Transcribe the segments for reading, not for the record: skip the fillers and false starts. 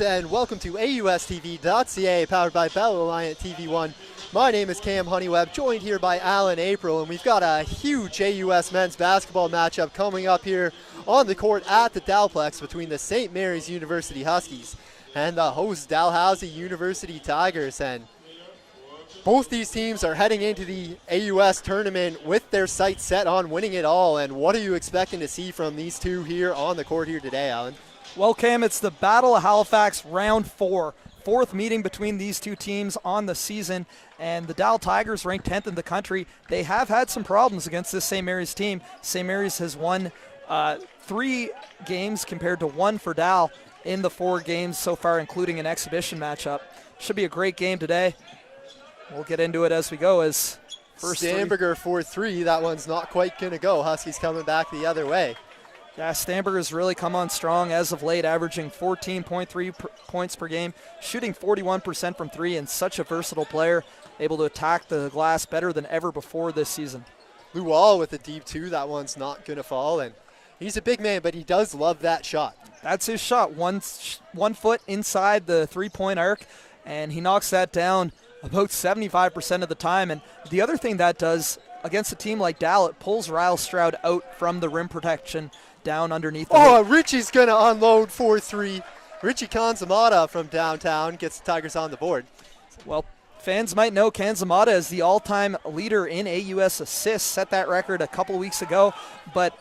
And welcome to AUSTV.ca, powered by Bell Alliant TV1. My name is Cam Honeyweb, joined here by Alan April, and we've got a huge AUS men's basketball matchup coming up here on the court at the Dalplex between the St. Mary's University Huskies and the host Dalhousie University Tigers. And both these teams are heading into the AUS tournament with their sights set on winning it all. And what are you expecting to see from these two here on the court here today, Alan? Well, Cam, it's the Battle of Halifax round 4. Fourth meeting between these two teams on the season, and the Dal Tigers ranked 10th in the country. They have had some problems against this St. Mary's team. St. Mary's has won 3 games compared to 1 for Dal in the 4 games so far, including an exhibition matchup. Should be a great game today. We'll get into it as we go. As first Stamberger for 3. That one's not quite going to go. Huskies coming back the other way. Yeah, Stamberger's really come on strong as of late, averaging 14.3 points per game, shooting 41% from 3, and such a versatile player, able to attack the glass better than ever before this season. Lual with a deep 2. That one's not going to fall, and he's a big man, but he does love that shot. That's his shot, one foot inside the three-point arc, and he knocks that down about 75% of the time. And the other thing that does against a team like Dal, it pulls Ryle Stroud out from the rim protection down underneath. Richie's going to unload 4-3. Richie Kanzamata from downtown gets the Tigers on the board. Well, fans might know Kanzamata is the all-time leader in AUS assists, set that record a couple weeks ago, but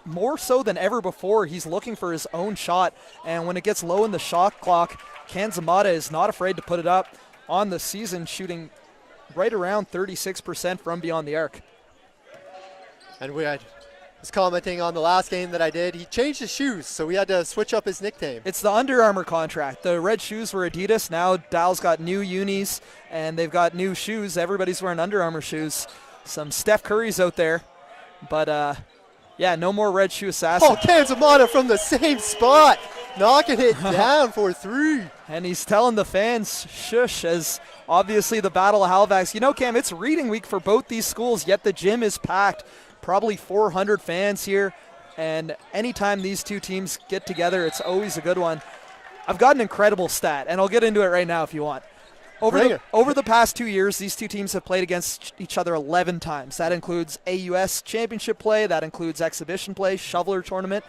more so than ever before, he's looking for his own shot, and when it gets low in the shot clock, Kanzamata is not afraid to put it up on the season, shooting right around 36% from beyond the arc. And I was commenting on the last game that I did. He changed his shoes, so we had to switch up his nickname. It's the Under Armour contract. The red shoes were Adidas. Now Dal's got new unis, and they've got new shoes. Everybody's wearing Under Armour shoes. Some Steph Curry's out there. But, yeah, no more red shoe assassin. Kanzamata from the same spot, knocking it down for 3. And he's telling the fans, shush, as obviously the Battle of Halifax. You know, Cam, it's reading week for both these schools, yet the gym is packed. Probably 400 fans here, and anytime these two teams get together, it's always a good one. I've got an incredible stat, and I'll get into it right now if you want. Over the past 2 years, these two teams have played against each other 11 times. That includes AUS Championship play, that includes exhibition play, shoveler tournament.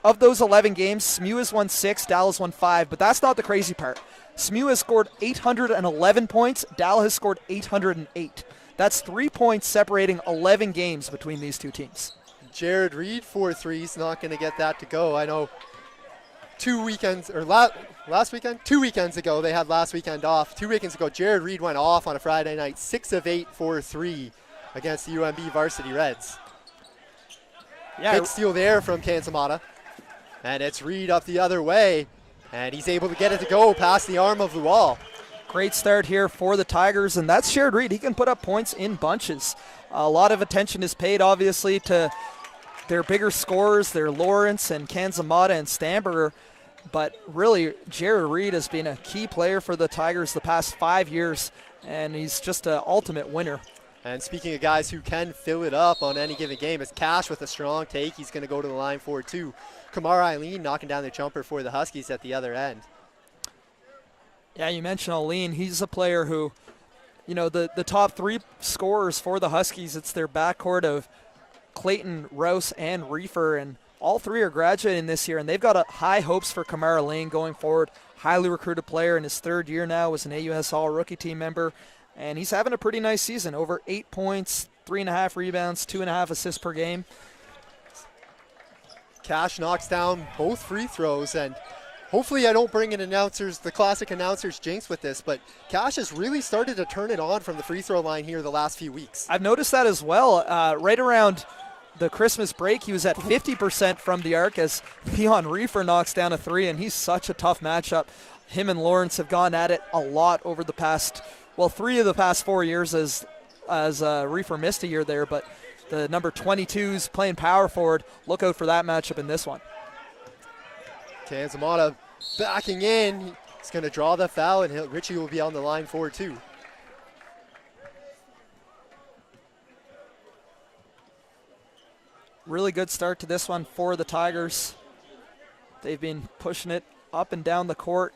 Of those 11 games, SMU has won 6, Dal has won 5, but that's not the crazy part. SMU has scored 811 points, Dal has scored 808. That's 3 points separating 11 games between these two teams. Jared Reed 4-3's not going to get that to go. I know 2 weekends, or last weekend? 2 weekends ago, they had last weekend off. 2 weekends ago, Jared Reed went off on a Friday night, 6 of 8 for 3 against the UMB varsity Reds. Yeah, big steal there from Kanzamata. And it's Reed up the other way, and he's able to get it to go past the arm of Lual. Great start here for the Tigers, and that's Jared Reed. He can put up points in bunches. A lot of attention is paid, obviously, to their bigger scorers, their Lawrence and Kanzamata and Stamberger, but really, Jared Reed has been a key player for the Tigers the past 5 years, and he's just an ultimate winner. And speaking of guys who can fill it up on any given game, it's Cash with a strong take. He's going to go to the line for 2. Kamar Eileen knocking down the jumper for the Huskies at the other end. Yeah, you mentioned Eileen. He's a player who, you know, the top 3 scorers for the Huskies, it's their backcourt of Clayton, Rouse, and Reefer, and all 3 are graduating this year, and they've got high hopes for Kamar Eileen going forward. Highly recruited player in his 3rd year now as an AUS All-Rookie team member, and he's having a pretty nice season. Over 8 points, 3.5 rebounds, 2.5 assists per game. Cash knocks down both free throws, and hopefully I don't bring in the classic announcers jinx with this, but Cash has really started to turn it on from the free throw line here the last few weeks. I've noticed that as well. Right around the Christmas break, he was at 50% from the arc as Theon Reefer knocks down a 3, and he's such a tough matchup. Him and Lawrence have gone at it a lot over the past, 3 of the past 4 years as Reefer missed a year there, but the number 22's playing power forward. Look out for that matchup in this one. Kanzamata backing in. He's going to draw the foul, and Richie will be on the line for 2. Really good start to this one for the Tigers. They've been pushing it up and down the court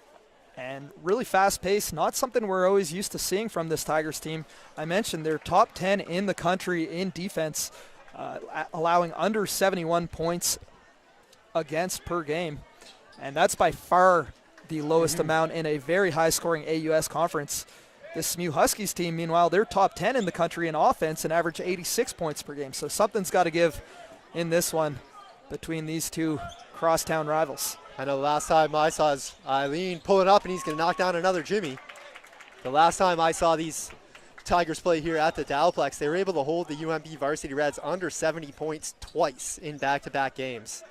and really fast pace, not something we're always used to seeing from this Tigers team. I mentioned they're top 10 in the country in defense, allowing under 71 points against per game. And that's by far the lowest amount in a very high-scoring AUS conference. The SMU Huskies team, meanwhile, they're top 10 in the country in offense and average 86 points per game. So something's got to give in this one between these two crosstown rivals. I know the last time I saw is Eileen pulling up and he's going to knock down another Jimmy. The last time I saw these Tigers play here at the Dalplex, they were able to hold the UMB Varsity Reds under 70 points twice in back-to-back games.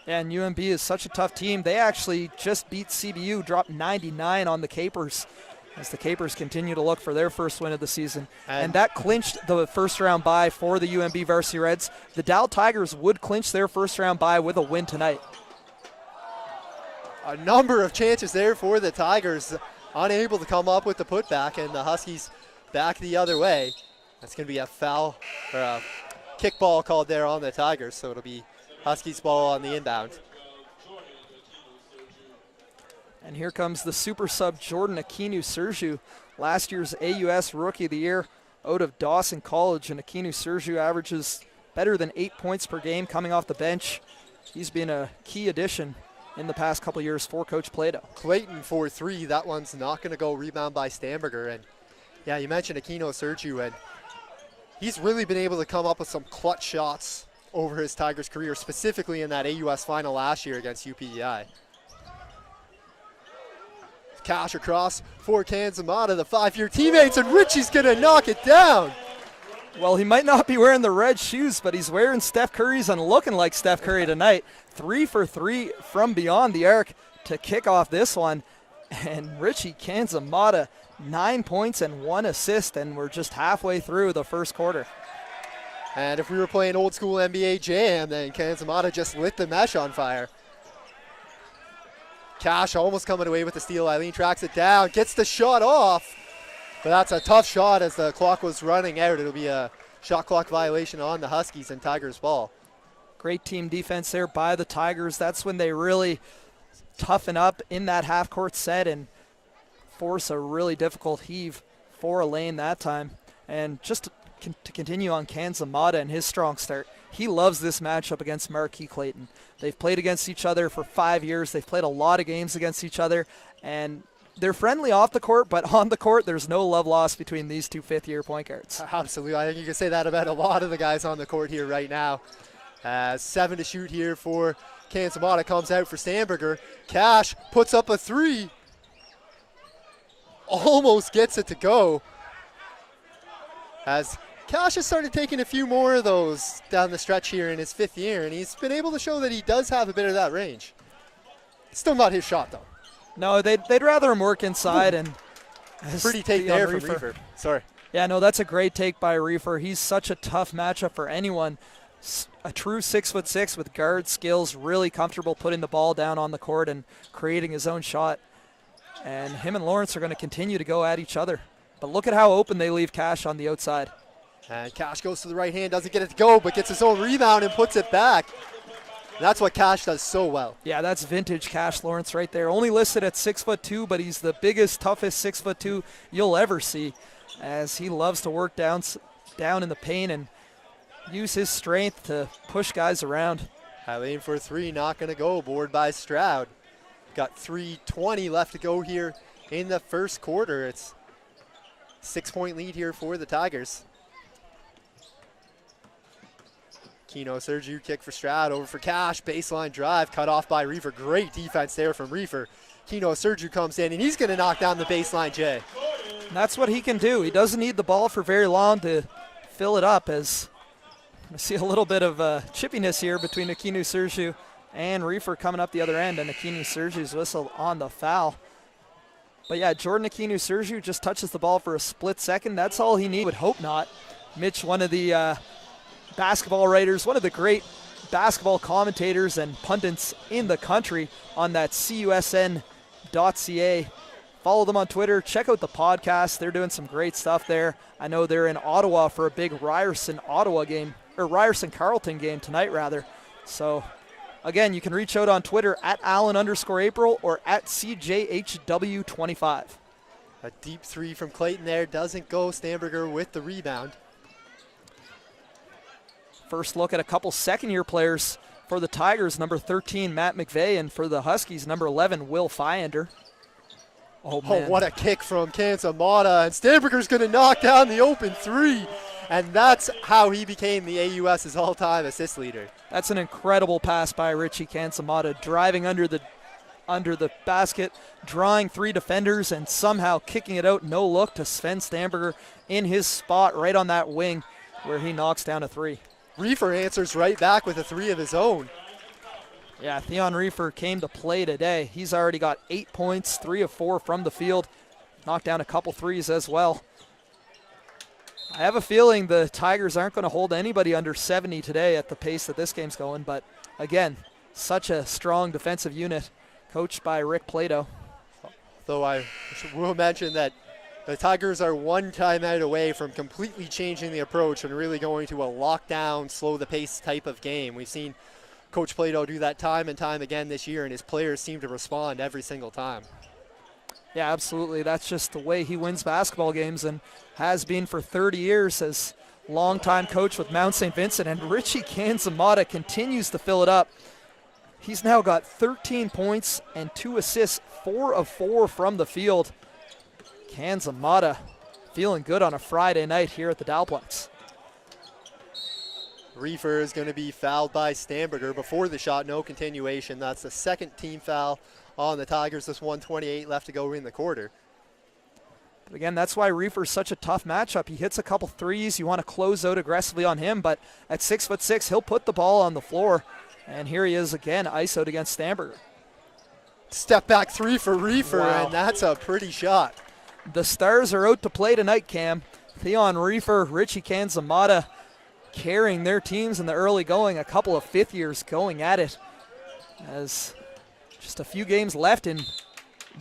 And UMB is such a tough team. They actually just beat CBU, dropped 99 on the Capers as the Capers continue to look for their first win of the season. And that clinched the first-round bye for the UMB Varsity Reds. The Dal Tigers would clinch their first-round bye with a win tonight. A number of chances there for the Tigers, unable to come up with the putback, and the Huskies back the other way. That's going to be a foul, or a kickball called there on the Tigers, so it'll be Huskies ball on the inbound. And here comes the super sub Jordan Akinu Sergiu, last year's AUS Rookie of the Year out of Dawson College. And Akinu Sergiu averages better than 8 points per game coming off the bench. He's been a key addition in the past couple years for Coach Plato. Clayton for three. That one's not going to go. Rebound by Stamberger. And yeah, you mentioned Akinu Sergiu, and he's really been able to come up with some clutch shots over his Tigers career, specifically in that AUS final last year against UPEI. Cash across for Kanzamata, the five-year teammates, and Richie's going to knock it down. Well, he might not be wearing the red shoes, but he's wearing Steph Curry's and looking like Steph Curry tonight. 3 for 3 from beyond the arc to kick off this one. And Richie Kanzamata, 9 points and 1 assist, and we're just halfway through the first quarter. And if we were playing old school NBA Jam, then Kanzamata just lit the mesh on fire. Cash almost coming away with the steal. Eileen tracks it down, gets the shot off. But that's a tough shot as the clock was running out. It'll be a shot clock violation on the Huskies and Tigers ball. Great team defense there by the Tigers. That's when they really toughen up in that half-court set and force a really difficult heave for Elaine that time. And just to continue on Kanzamata and his strong start, he loves this matchup against Marquis Clayton. They've played against each other for 5 years. They've played a lot of games against each other, and they're friendly off the court, but on the court, there's no love lost between these two fifth-year point guards. Absolutely. I think you can say that about a lot of the guys on the court here right now. 7 to shoot here for Kanzamata. Comes out for Stamberger. Cash puts up a 3. Almost gets it to go. As Cash has started taking a few more of those down the stretch here in his 5th year, and he's been able to show that he does have a bit of that range. Still not his shot, though. No, they'd rather him work inside. And pretty take there from Reefer. Sorry. Yeah, no, that's a great take by Reefer. He's such a tough matchup for anyone. A true 6'6" with guard skills, really comfortable putting the ball down on the court and creating his own shot. And him and Lawrence are going to continue to go at each other. But look at how open they leave Cash on the outside. And Cash goes to the right hand, doesn't get it to go, but gets his own rebound and puts it back. That's what Cash does so well. Yeah, that's vintage Cash Lawrence right there. Only listed at 6'2", but he's the biggest, toughest 6'2" you'll ever see, as he loves to work down in the paint and use his strength to push guys around. Eileen for 3, not going to go. Board by Stroud. Got 3:20 left to go here in the first quarter. It's 6-point lead here for the Tigers. Keno Sergiu kick for Stroud, over for Cash, baseline drive, cut off by Reefer. Great defense there from Reefer. Keno Sergiu comes in, and he's going to knock down the baseline, Jay. And that's what he can do. He doesn't need the ball for very long to fill it up, as I see a little bit of chippiness here between Akinu Sergiu and Reefer coming up the other end, and Akinu Sergiu's whistle on the foul. But yeah, Jordan Akinu Sergiu just touches the ball for a split second. That's all he needs. Would hope not. Mitch, one of the basketball writers, one of the great basketball commentators and pundits in the country on that CUSN.ca. Follow them on Twitter. Check out the podcast. They're doing some great stuff there. I know they're in Ottawa for a big Ryerson-Carleton game tonight, rather. So Again, you can reach out on Twitter at Allen_April or at CJHW25. A deep three from Clayton there. Doesn't go. Stamberger with the rebound. First look at a couple second-year players for the Tigers. Number 13, Matt McVeigh, and for the Huskies, number 11, Will Fiander. Oh, man. What a kick from Kansamata. And Stamberger's going to knock down the open three. And that's how he became the AUS's all-time assist leader. That's an incredible pass by Richie Kansamata, driving under the basket, drawing three defenders, and somehow kicking it out, no look, to Sven Stamberger in his spot right on that wing where he knocks down a three. Reefer answers right back with a three of his own. Yeah, Theon Reefer came to play today. He's already got 8 points, 3 of 4 from the field. Knocked down a couple threes as well. I have a feeling the Tigers aren't going to hold anybody under 70 today at the pace that this game's going. But again, such a strong defensive unit coached by Rick Plato. Though I will mention that the Tigers are one timeout away from completely changing the approach and really going to a lockdown, slow the pace type of game. We've seen Coach Plato do that time and time again this year, and his players seem to respond every single time. Yeah, absolutely. That's just the way he wins basketball games and has been for 30 years as longtime coach with Mount St. Vincent. And Richie Kansamata continues to fill it up. He's now got 13 points and 2 assists, 4 of 4 from the field. Kansamata feeling good on a Friday night here at the Dalplex. Reefer is going to be fouled by Stamberger before the shot, no continuation. That's the second team foul on the Tigers. There's 1:28 left to go in the quarter. But again, that's why Reefer's such a tough matchup. He hits a couple threes. You want to close out aggressively on him, but at 6'6", he'll put the ball on the floor. And here he is again, ISO'd against Stamberger. Step back three for Reefer, Wow. and that's a pretty shot. The Stars are out to play tonight, Cam. Theon Reefer, Richie Kansamata carrying their teams in the early going. A couple of fifth years going at it. As just a few games left in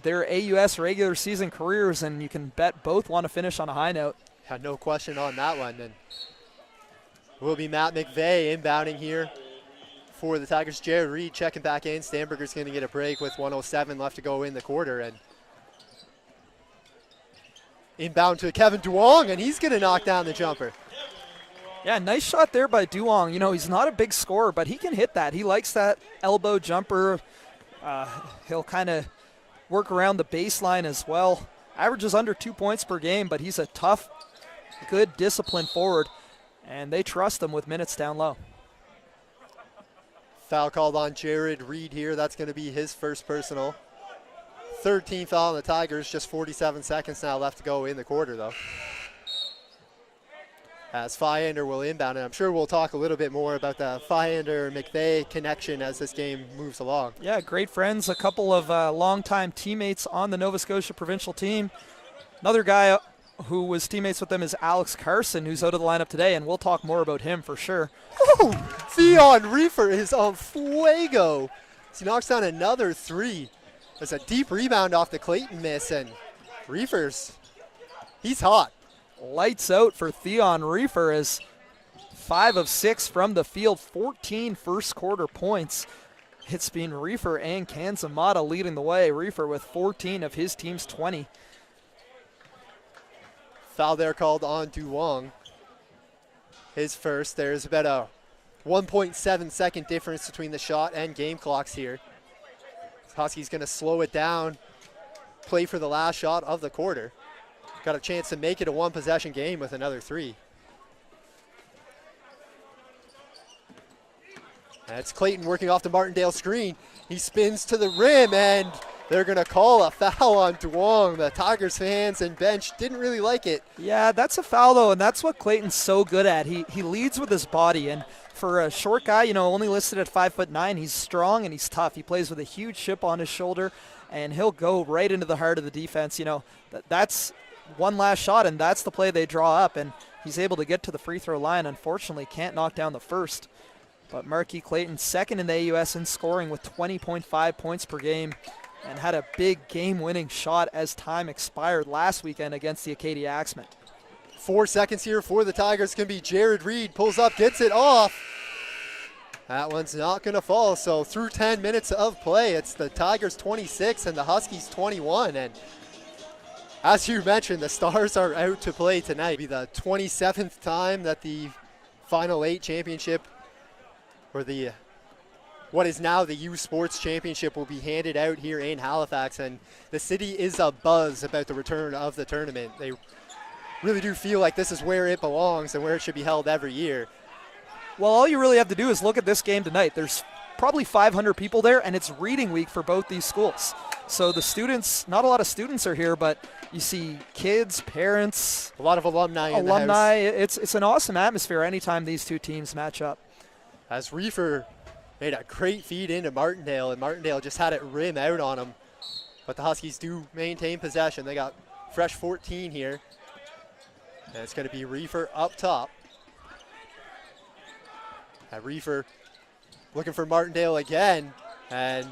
their AUS regular season careers, and you can bet both want to finish on a high note. Had no question on that one. And will be Matt McVeigh inbounding here for the Tigers. Jared Reed checking back in. Stamberger's going to get a break with 1:07 left to go in the quarter. And inbound to Kevin Duong, and he's going to knock down the jumper. Yeah, nice shot there by Duong. You know, he's not a big scorer, but he can hit that. He likes that elbow jumper. He'll kind of work around the baseline as well. Averages under 2 points per game, but he's a tough, good, disciplined forward, and they trust him with minutes down low. Foul called on Jared Reed here. That's going to be his first personal. 13th foul on the Tigers. Just 47 seconds now left to go in the quarter, though. As Fiander will inbound, and I'm sure we'll talk a little bit more about the Fiander-McVeigh connection as this game moves along. Yeah, great friends, a couple of longtime teammates on the Nova Scotia provincial team. Another guy who was teammates with them is Alex Carson, who's out of the lineup today, and we'll talk more about him for sure. Oh, Theon Reefer is on fuego. He knocks down another three. There's a deep rebound off the Clayton miss, and he's hot. Lights out for Theon Reefer as 5 of 6 from the field, 14 first quarter points. It's been Reefer and Kansamata leading the way. Reefer with 14 of his team's 20. Foul there called on Duong. His first. There's about a 1.7 second difference between the shot and game clocks here. Husky's going to slow it down, play for the last shot of the quarter. Got a chance to make it a one-possession game with another three. That's Clayton working off the Martindale screen. He spins to the rim, and they're going to call a foul on Duong. The Tigers fans and bench didn't really like it. Yeah, that's a foul, though, and that's what Clayton's so good at. He leads with his body, and for a short guy, you know, only listed at 5'9", he's strong and he's tough. He plays with a huge chip on his shoulder, and he'll go right into the heart of the defense. You know, that's one last shot, and that's the play they draw up, and he's able to get to the free throw line. Unfortunately, can't knock down the first. But Marquis Clayton, second in the AUS in scoring with 20.5 points per game, and had a big game-winning shot as time expired last weekend against the Acadia Axemen. 4 seconds here for the Tigers. Can be Jared Reed. Pulls up, gets it off. That one's not going to fall. So through 10 minutes of play, it's the Tigers 26 and the Huskies 21. And as you mentioned, the Stars are out to play tonight. It'll be the 27th time that the Final 8 championship, or the what is now the USports Championship, will be handed out here in Halifax. And the city is abuzz about the return of the tournament. They really do feel like this is where it belongs and where it should be held every year. Well, all you really have to do is look at this game tonight. There's probably 500 people there, and it's reading week for both these schools. So the students, not a lot of students are here, but you see kids, parents. A lot of alumni in the house. It's an awesome atmosphere anytime these two teams match up. As Reefer made a great feed into Martindale, and Martindale just had it rim out on him. But the Huskies do maintain possession. They got fresh 14 here. And it's going to be Reefer up top. Reefer looking for Martindale again, and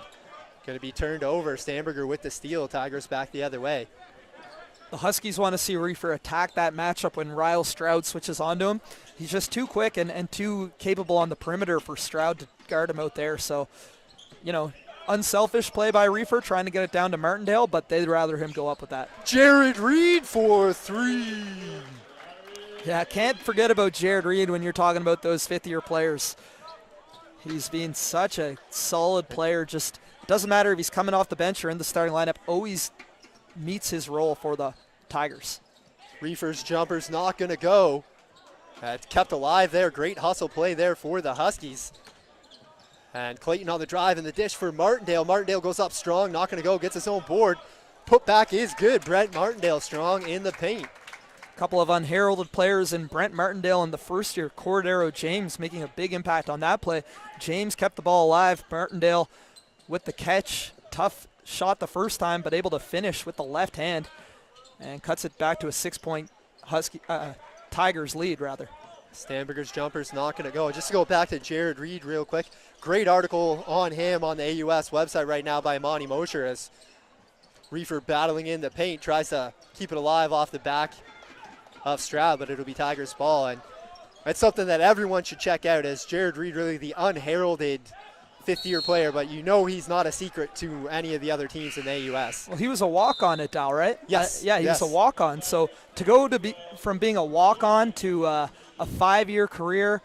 going to be turned over. Stamberger with the steal. Tigers back the other way. The Huskies want to see Reefer attack that matchup when Ryle Stroud switches onto him. He's just too quick and too capable on the perimeter for Stroud to guard him out there. So, unselfish play by Reefer, trying to get it down to Martindale, but they'd rather him go up with that. Jared Reed for three. Yeah, can't forget about Jared Reed when you're talking about those fifth-year players. He's been such a solid player. Just doesn't matter if he's coming off the bench or in the starting lineup, always meets his role for the Tigers. Reefer's jumper's not going to go. Kept alive there. Great hustle play there for the Huskies. And Clayton on the drive and the dish for Martindale. Martindale goes up strong, not going to go, gets his own board. Put back is good. Brent Martindale strong in the paint. Couple of unheralded players in Brent Martindale and the first year, Cordero James, making a big impact on that play. James kept the ball alive. Martindale with the catch. Tough shot the first time, but able to finish with the left hand and cuts it back to a 6-point Tigers lead, rather. Stamberger's jumper's not going to go. Just to go back to Jared Reed real quick. Great article on him on the AUS website right now by Monty Mosher, as Reefer battling in the paint, tries to keep it alive off the back of Stroud, but it'll be Tigers ball. And that's something that everyone should check out, as Jared Reed, really the unheralded fifth-year player, but he's not a secret to any of the other teams in the AUS. Well, he was a walk-on at Dal, right? Yes. He was a walk-on. So to go from being a walk-on to a 5-year career,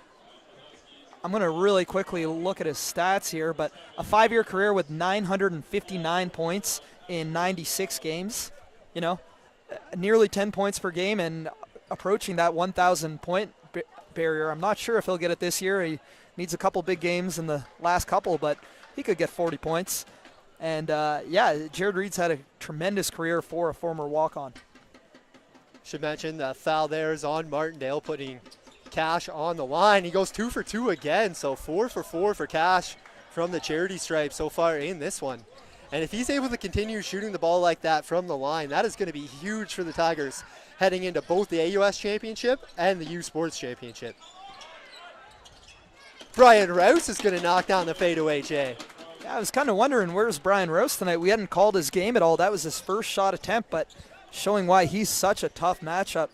I'm going to really quickly look at his stats here, but a 5-year career with 959 points in 96 games, nearly 10 points per game and approaching that 1,000-point barrier. I'm not sure if he'll get it this year. He needs a couple big games in the last couple, but he could get 40 points. And, Jared Reed's had a tremendous career for a former walk-on. Should mention the foul there is on Martindale, putting Cash on the line. He goes 2 for 2 again, so 4 for 4 for Cash from the charity stripe so far in this one. And if he's able to continue shooting the ball like that from the line, that is going to be huge for the Tigers heading into both the AUS Championship and the USports Championship. Brian Rouse is going to knock down the fadeaway, Jay. Yeah, I was kind of wondering, where's Brian Rouse tonight? We hadn't called his game at all. That was his first shot attempt, but showing why he's such a tough matchup.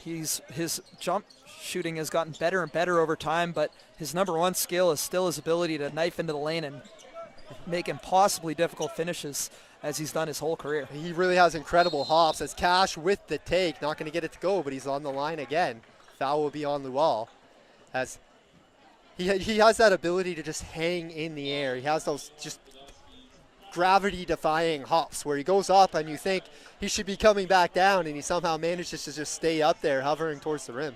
His jump shooting has gotten better and better over time, but his number one skill is still his ability to knife into the lane and make impossibly difficult finishes, as he's done his whole career. He really has incredible hops, as Cash with the take, not going to get it to go, but he's on the line again. Foul will be on Lual, as he has that ability to just hang in the air. He has those just gravity-defying hops where he goes up and you think he should be coming back down, and he somehow manages to just stay up there, hovering towards the rim.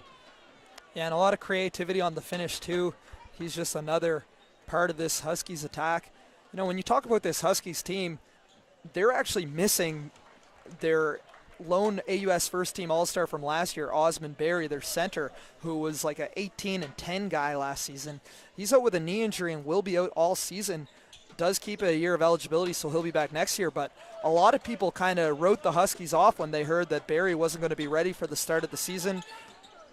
Yeah, and a lot of creativity on the finish too. He's just another part of this Huskies attack. When you talk about this Huskies team, they're actually missing their lone AUS first team all-star from last year, Osmond Berry, their center, who was like an 18-10 guy last season. He's out with a knee injury and will be out all season. Does keep a year of eligibility, so he'll be back next year. But a lot of people kind of wrote the Huskies off when they heard that Berry wasn't going to be ready for the start of the season.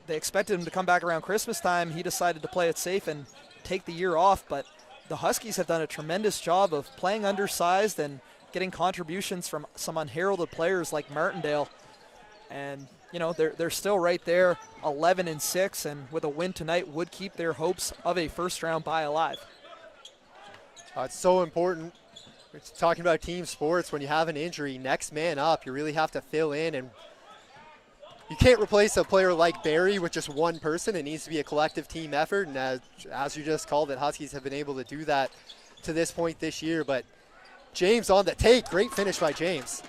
They expected him to come back around Christmas time. He decided to play it safe and take the year off, but the Huskies have done a tremendous job of playing undersized and getting contributions from some unheralded players like Martindale. And they're still right there, 11-6, and with a win tonight would keep their hopes of a first-round bye alive. It's so important. We're talking about team sports. When you have an injury, next man up, you really have to fill in, and you can't replace a player like Barry with just one person. It needs to be a collective team effort, and as you just called it, Huskies have been able to do that to this point this year. But James on the take. Great finish by James.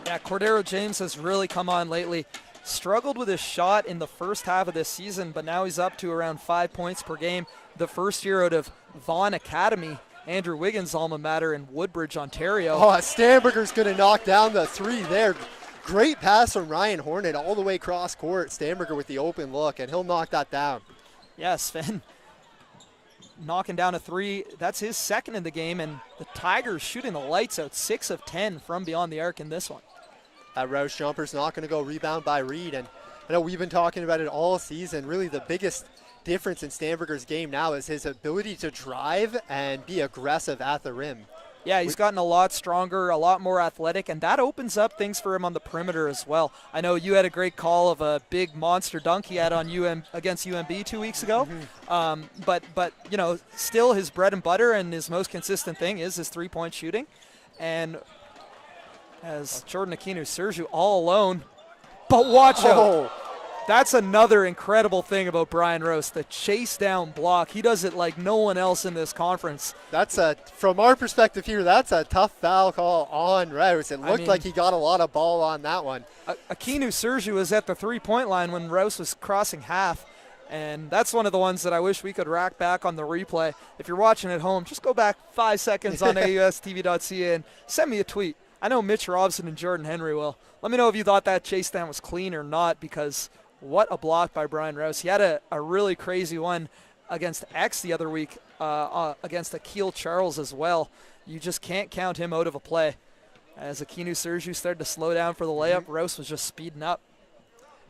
Yeah, Cordero James has really come on lately. Struggled with his shot in the first half of this season, but now he's up to around 5 points per game. The first year out of Vaughan Academy, Andrew Wiggins' alma mater in Woodbridge, Ontario. Oh, Stamberger's going to knock down the three there. Great pass from Ryan Hornet all the way cross court. Stamberger with the open look, and he'll knock that down. Yeah, Sven knocking down a three. That's his second in the game, and the Tigers shooting the lights out, 6 of 10 from beyond the arc in this one. That Rouse jumper's not going to go. Rebound by Reed, and I know we've been talking about it all season. Really the biggest difference in Stamberger's game now is his ability to drive and be aggressive at the rim. Yeah, he's gotten a lot stronger, a lot more athletic, and that opens up things for him on the perimeter as well. I know you had a great call of a big monster dunk he had on against UMB 2 weeks ago. But still his bread and butter and his most consistent thing is his three-point shooting. And as Jordan Akinu-Sergiu all alone, but watch out. That's another incredible thing about Brian Rouse, the chase down block. He does it like no one else in this conference. From our perspective here, that's a tough foul call on Rouse. It looked like he got a lot of ball on that one. Akinu-Sergiu was at the three-point line when Rouse was crossing half, and that's one of the ones that I wish we could rack back on the replay. If you're watching at home, just go back 5 seconds on AUSTV.ca and send me a tweet. I know Mitch Robson and Jordan Henry will. Let me know if you thought that chase down was clean or not, because what a block by Brian Rouse. He had a really crazy one against X the other week, against Akil Charles as well. You just can't count him out of a play. As Akinu-Sergiu started to slow down for the layup, Rouse was just speeding up.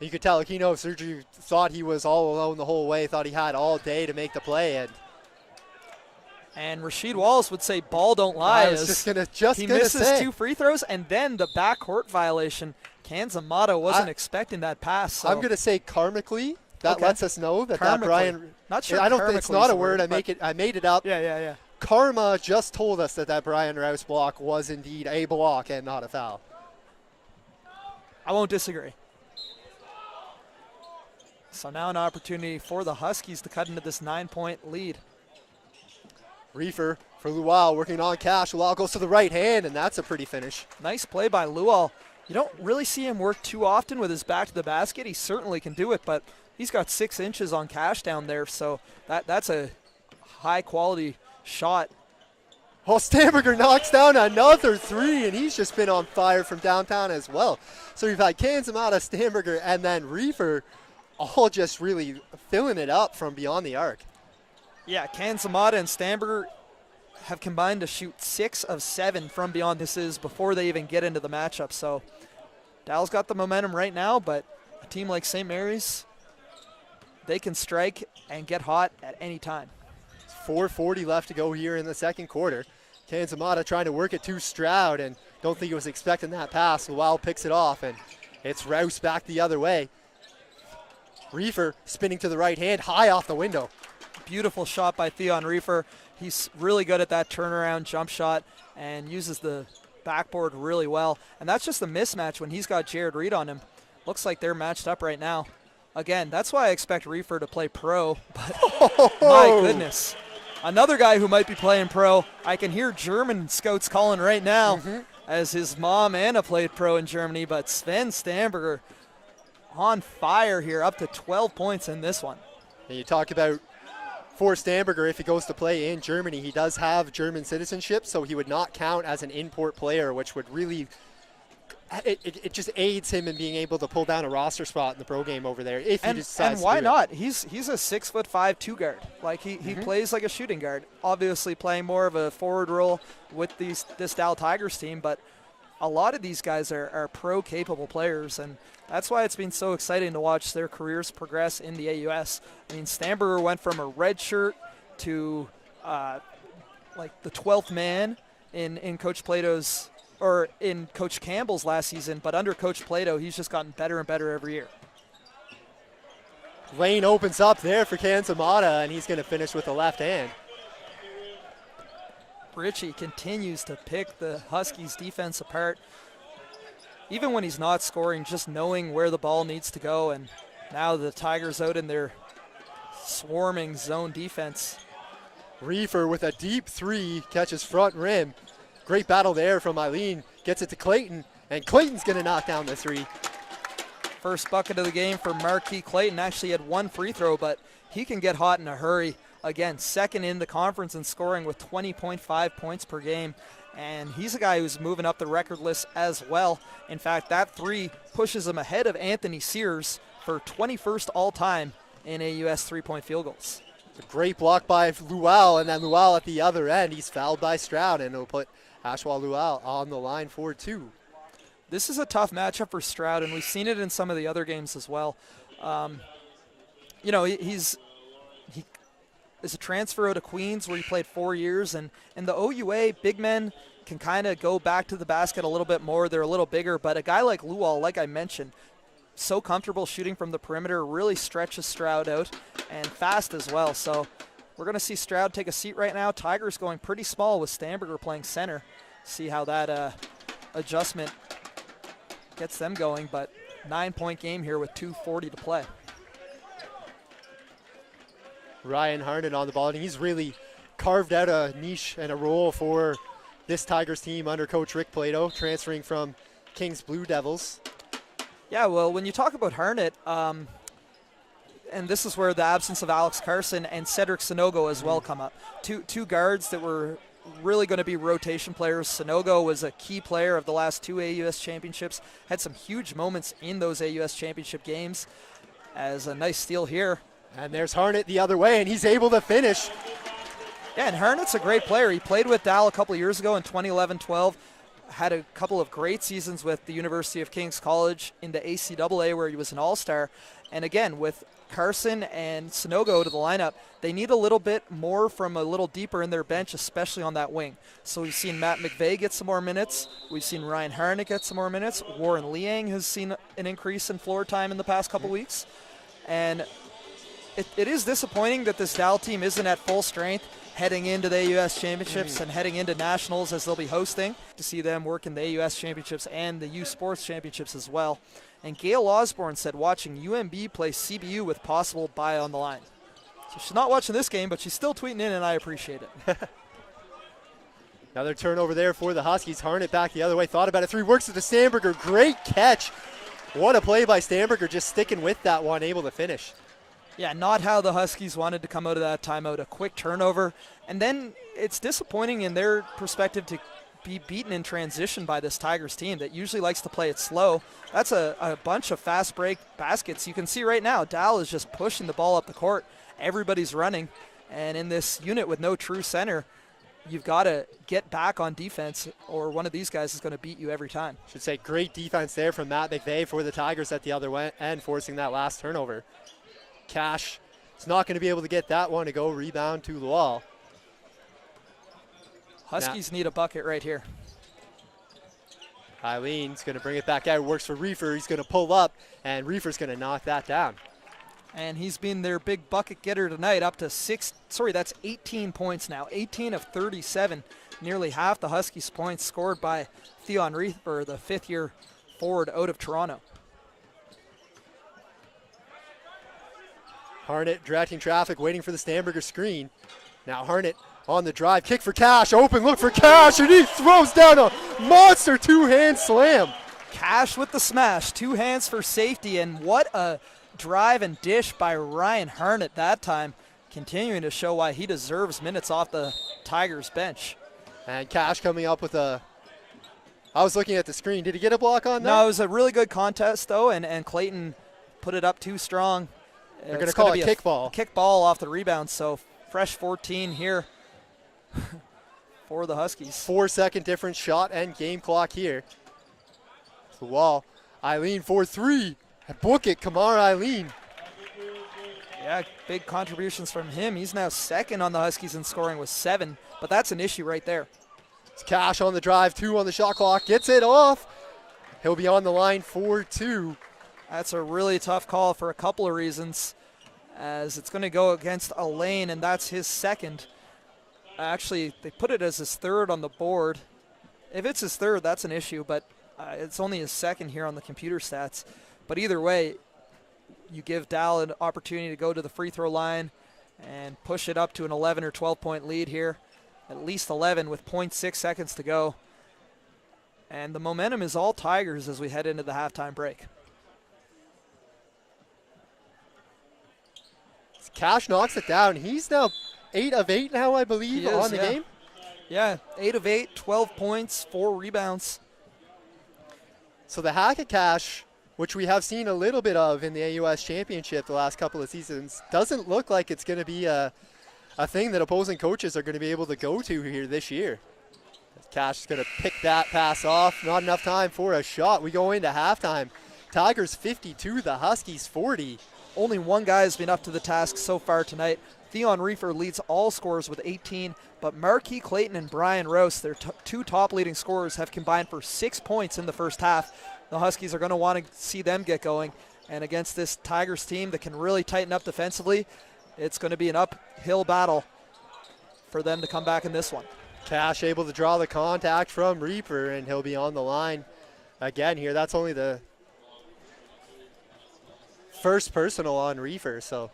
You could tell Akinu-Sergiu thought he was all alone the whole way, thought he had all day to make the play. And Rasheed Wallace would say ball don't lie. He misses 2 free throws, and then the backcourt violation. Kanzamato wasn't expecting that pass. So. I'm going to say karmically. That lets us know that Brian. Not sure. I don't think it's not a word. I made it up. Yeah. Karma just told us that Brian Rouse block was indeed a block and not a foul. I won't disagree. So now an opportunity for the Huskies to cut into this 9-point lead. Reefer for Luau working on Cash. Luau goes to the right hand, and that's a pretty finish. Nice play by Luau. You don't really see him work too often with his back to the basket. He certainly can do it, but he's got 6 inches on Cash down there, so that's a high-quality shot. Oh, Stamberger knocks down another three, and he's just been on fire from downtown as well. So you've had Kanzamato, Stamberger, and then Reefer all just really filling it up from beyond the arc. Yeah, Kanzamato and Stamberger have combined to shoot 6 of 7 from beyond this is before they even get into the matchup. So Dal's got the momentum right now, but a team like St. Mary's, they can strike and get hot at any time. 4:40 left to go here in the second quarter. Kanzamato trying to work it to Stroud, and don't think he was expecting that pass. Luau picks it off, and it's Rouse back the other way. Reefer spinning to the right hand, high off the window. Beautiful shot by Theon Reefer. He's really good at that turnaround jump shot and uses the backboard really well. And that's just a mismatch when he's got Jared Reed on him. Looks like they're matched up right now. Again, that's why I expect Reefer to play pro, but my goodness. Another guy who might be playing pro, I can hear German scouts calling right now, as his mom Anna played pro in Germany, but Sven Stamberger on fire here, up to 12 points in this one. And you talk about for Stamberger, if he goes to play in Germany, he does have German citizenship, so he would not count as an import player, which would really, it just aids him in being able to pull down a roster spot in the pro game over there if he decides and why to do not? He's a 6'5" 2 guard. Like he plays like a shooting guard. Obviously playing more of a forward role with this Dal Tigers team, but a lot of these guys are pro capable players, and that's why it's been so exciting to watch their careers progress in the AUS. I mean, Stamberger went from a red shirt to like the 12th man in Coach Plato's or in Coach Campbell's last season, but under Coach Plato, he's just gotten better and better every year. Lane opens up there for Kansamata, and he's going to finish with the left hand. Ritchie continues to pick the Huskies defense apart. Even when he's not scoring, just knowing where the ball needs to go, and now the Tigers out in their swarming zone defense. Reefer with a deep three, catches front rim. Great battle there from Eileen. Gets it to Clayton, and Clayton's going to knock down the three. First bucket of the game for Marquis Clayton. Actually had one free throw, but he can get hot in a hurry. Again, second in the conference in scoring with 20.5 points per game. And he's a guy who's moving up the record list as well. In fact, that three pushes him ahead of Anthony Sears for 21st all-time in AUS three-point field goals. A great block by Lual, and then Lual at the other end. He's fouled by Stroud, and it'll put Ashwal Lual on the line for two. This is a tough matchup for Stroud, and we've seen it in some of the other games as well. You know, he is a transfer out of Queens where he played 4 years, and in the OUA, big men can kind of go back to the basket a little bit more. They're a little bigger, but a guy like Lual, like I mentioned, so comfortable shooting from the perimeter, really stretches Stroud out, and fast as well. So we're going to see Stroud take a seat right now. Tigers going pretty small with Stamberger playing center. See how that adjustment gets them going, but 9-point game here with 2:40 to play. Ryan Harnett on the ball, and he's really carved out a niche and a role for this Tigers team under Coach Rick Plato, transferring from Kings Blue Devils. Yeah, well, when you talk about Harnett, and this is where the absence of Alex Carson and Cedric Sonogo as well come up. Two guards that were really going to be rotation players. Sonogo was a key player of the last two AUS championships, had some huge moments in those AUS championship games. As a nice steal here. And there's Harnett the other way, and he's able to finish. Yeah, and Harnett's a great player. He played with Dal a couple of years ago in 2011-12. Had a couple of great seasons with the University of King's College in the ACAA where he was an all-star. And again, with Carson and Sonogo to the lineup, they need a little bit more from a little deeper in their bench, especially on that wing. So we've seen Matt McVeigh get some more minutes. We've seen Ryan Harnett get some more minutes. Warren Liang has seen an increase in floor time in the past couple weeks. And it is disappointing that this Dal team isn't at full strength heading into the AUS Championships and heading into Nationals as they'll be hosting. To see them work in the AUS Championships and the USports Championships as well. And Gail Osborne said watching UMB play CBU with possible bye on the line. So she's not watching this game, but she's still tweeting in, and I appreciate it. Another turnover there for the Huskies. Harnett back the other way, thought about it. Three, works with the Stamberger. Great catch. What a play by Stamberger, just sticking with that one, able to finish. Yeah, not how the Huskies wanted to come out of that timeout. A quick turnover. And then it's disappointing in their perspective to be beaten in transition by this Tigers team that usually likes to play it slow. That's a bunch of fast break baskets. You can see right now, Dal is just pushing the ball up the court. Everybody's running. And in this unit with no true center, you've got to get back on defense or one of these guys is going to beat you every time. Should say great defense there from Matt McVeigh for the Tigers at the other end, forcing that last turnover. Cash is not going to be able to get that one to go. Rebound to Lual. Huskies need a bucket right here. Eileen's going to bring it back out. Works for Reefer. He's going to pull up, and Reefer's going to knock that down. And he's been their big bucket getter tonight, up to that's 18 points now. 18 of 37. Nearly half the Huskies' points scored by Theon Reefer, the fifth-year forward out of Toronto. Harnett directing traffic, waiting for the Stamberger screen. Now Harnett on the drive, kick for Cash, open look for Cash, and he throws down a monster two-hand slam. Cash with the smash, two hands for safety, and what a drive and dish by Ryan Harnett that time, continuing to show why he deserves minutes off the Tigers bench. And Cash coming up with I was looking at the screen, did he get a block on that? No, it was a really good contest though, and Clayton put it up too strong. They're going to call it a kickball. Kick ball off the rebound, so fresh 14 here for the Huskies. 4-second difference, shot and game clock here. The wall. Eileen for three. Book it, Kamar Eileen. Yeah, big contributions from him. He's now second on the Huskies in scoring with 7, but that's an issue right there. It's Cash on the drive, 2 on the shot clock, gets it off. He'll be on the line for 2. That's a really tough call for a couple of reasons, as it's going to go against Elaine, and that's his second. Actually, they put it as his third on the board. If it's his third, that's an issue, but it's only his second here on the computer stats. But either way, you give Dal an opportunity to go to the free throw line and push it up to an 11 or 12-point lead here, at least 11 with 0.6 seconds to go. And the momentum is all Tigers as we head into the halftime break. Cash knocks it down. He's now 8 of 8 now, I believe, on the game. Yeah, 8 of 8, 12 points, 4 rebounds. So the hack of Cash, which we have seen a little bit of in the AUS Championship the last couple of seasons, doesn't look like it's going to be a thing that opposing coaches are going to be able to go to here this year. Cash is going to pick that pass off. Not enough time for a shot. We go into halftime. Tigers 52, the Huskies 40. Only one guy has been up to the task so far tonight. Theon Reefer leads all scorers with 18, but Marquis Clayton and Brian Rouse, their two top leading scorers, have combined for 6 points in the first half. The Huskies are going to want to see them get going, and against this Tigers team that can really tighten up defensively, it's going to be an uphill battle for them to come back in this one. Cash able to draw the contact from Reaper, and he'll be on the line again here. That's only the first personal on Reefer, so.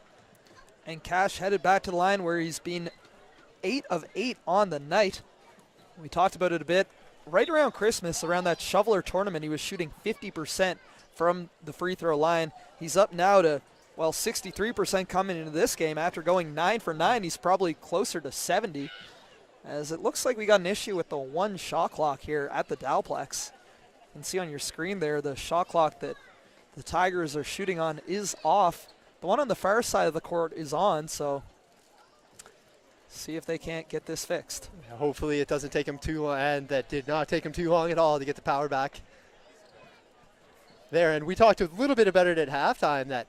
And Cash headed back to the line where he's been 8 of 8 on the night. We talked about it a bit. Right around Christmas, around that shoveler tournament, he was shooting 50% from the free throw line. He's up now to, 63% coming into this game. After going 9 for 9, he's probably closer to 70. As it looks like we got an issue with the one shot clock here at the Dalplex. You can see on your screen there the shot clock that the Tigers are shooting on is off. The one on the far side of the court is on, so see if they can't get this fixed. Hopefully it doesn't take them too long, and that did not take them too long at all to get the power back there. And we talked a little bit about it at halftime that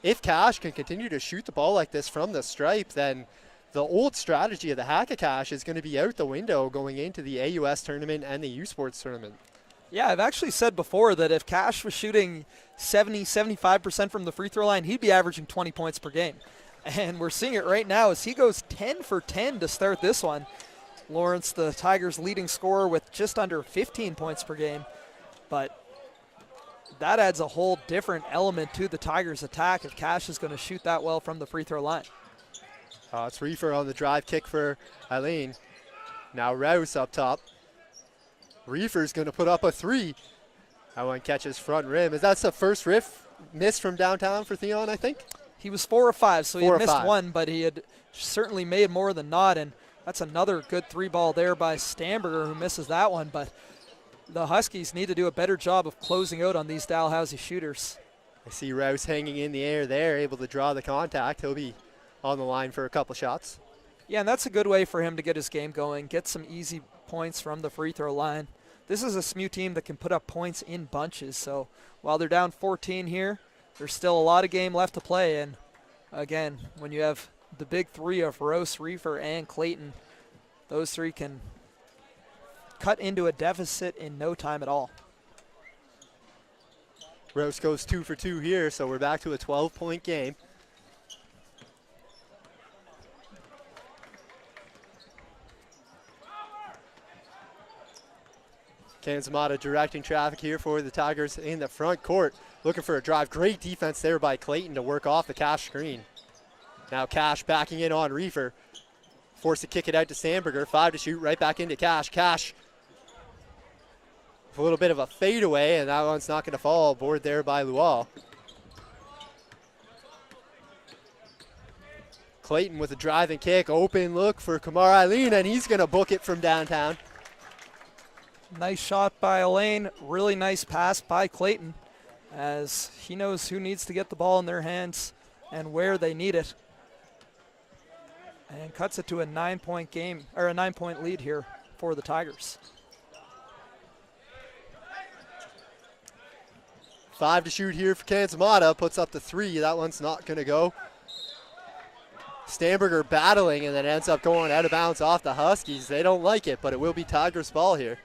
if Cash can continue to shoot the ball like this from the stripe, then the old strategy of the hack of Cash is going to be out the window going into the AUS tournament and the USports tournament. Yeah, I've actually said before that if Cash was shooting 75% from the free throw line, he'd be averaging 20 points per game. And we're seeing it right now as he goes 10 for 10 to start this one. Lawrence, the Tigers' leading scorer, with just under 15 points per game. But that adds a whole different element to the Tigers' attack if Cash is going to shoot that well from the free throw line. It's Reefer on the drive kick for Eileen. Now Rouse up top. Reefer's going to put up a 3. That one catches front rim. Is that the first miss from downtown for Theon, I think? He was 4 of 5, so he had missed one, but he had certainly made more than not, and that's another good 3-ball there by Stamberger, who misses that one. But the Huskies need to do a better job of closing out on these Dalhousie shooters. I see Rouse hanging in the air there, able to draw the contact. He'll be on the line for a couple shots. Yeah, and that's a good way for him to get his game going, get some easy points from the free throw line. This is a SMU team that can put up points in bunches, so while they're down 14 here, there's still a lot of game left to play. And again, when you have the big 3 of Rouse, Reefer, and Clayton, those 3 can cut into a deficit in no time at all. Rouse goes 2 for 2 here, so we're back to a 12-point game. Kanzamata directing traffic here for the Tigers in the front court. Looking for a drive. Great defense there by Clayton to work off the Cash screen. Now Cash backing in on Reefer. Forced to kick it out to Sandberger. 5 to shoot. Right back into Cash. Cash. A little bit of a fadeaway, and that one's not going to fall. Board there by Lual. Clayton with a drive and kick. Open look for Kamar Eileen, and he's going to book it from downtown. Nice shot by Elaine. Really nice pass by Clayton, as he knows who needs to get the ball in their hands and where they need it. And cuts it to a 9-point game, or a 9-point lead here for the Tigers. 5 to shoot here for Kanzamata. Puts up the 3. That one's not going to go. Stamberger battling, and then ends up going out of bounds off the Huskies. They don't like it, but it will be Tigers' ball here.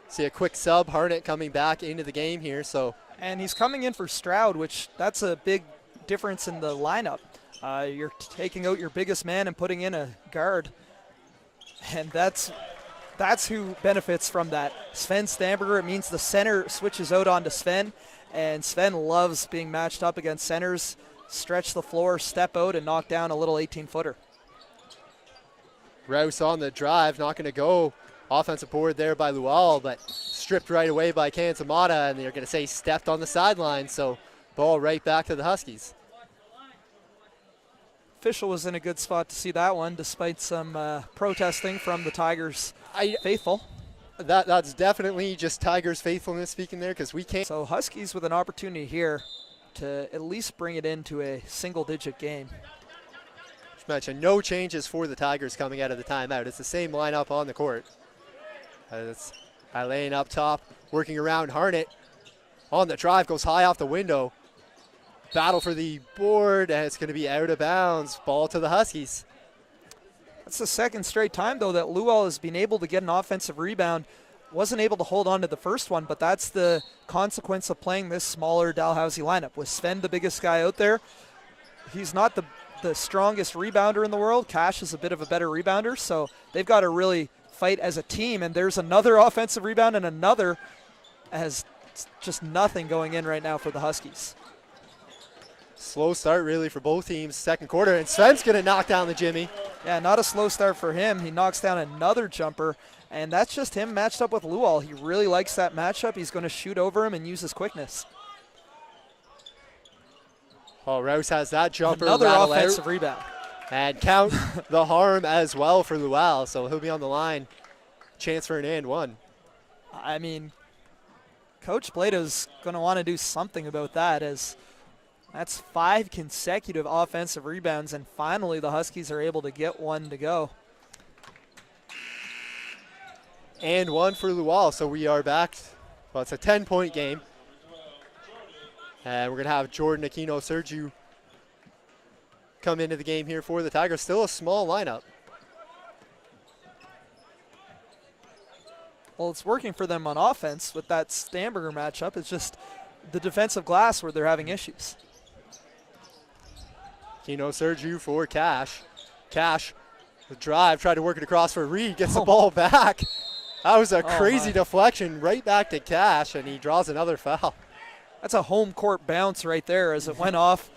See a quick sub, Harnett coming back into the game here. And he's coming in for Stroud, which that's a big difference in the lineup. You're taking out your biggest man and putting in a guard, and that's who benefits from that. Sven Stamberger, it means the center switches out onto Sven, and Sven loves being matched up against centers, stretch the floor, step out, and knock down a little 18-footer. Rouse on the drive, not going to go. Offensive board there by Lual, but stripped right away by Cantamata, and they're going to say stepped on the sideline, so ball right back to the Huskies. Official was in a good spot to see that one, despite some protesting from the Tigers faithful. That's definitely just Tigers faithfulness speaking there, because we can't. So Huskies with an opportunity here to at least bring it into a single-digit game. Just mentioned, no changes for the Tigers coming out of the timeout. It's the same lineup on the court. It's Elaine up top, working around Harnett. On the drive, goes high off the window. Battle for the board, and it's going to be out of bounds. Ball to the Huskies. That's the second straight time, though, that Lual has been able to get an offensive rebound. Wasn't able to hold on to the first one, but that's the consequence of playing this smaller Dalhousie lineup. With Sven the biggest guy out there, he's not the strongest rebounder in the world. Cash is a bit of a better rebounder, so they've got to really fight as a team, and there's another offensive rebound and another, as just nothing going in right now for the Huskies. Slow start really for both teams, second quarter, and Sven's going to knock down the Jimmy. Yeah, not a slow start for him. He knocks down another jumper, and that's just him matched up with Lual. He really likes that matchup. He's going to shoot over him and use his quickness. Oh, Rouse has that jumper. Another offensive rebound. And count the harm as well for Lual, so he'll be on the line. Chance for an and one. I mean, Coach Blato's going to want to do something about that, as that's 5 consecutive offensive rebounds, and finally the Huskies are able to get one to go. And one for Lual, so we are back. Well, it's a 10-point game. And we're going to have Jordan Aquino Sergiu come into the game here for the Tigers. Still a small lineup. Well, it's working for them on offense with that Stamberger matchup. It's just the defensive glass where they're having issues. Aquino Sergiu for Cash. Cash, the drive, tried to work it across for Reed, gets the ball back. That was a crazy deflection right back to Cash, and he draws another foul. That's a home court bounce right there as it went off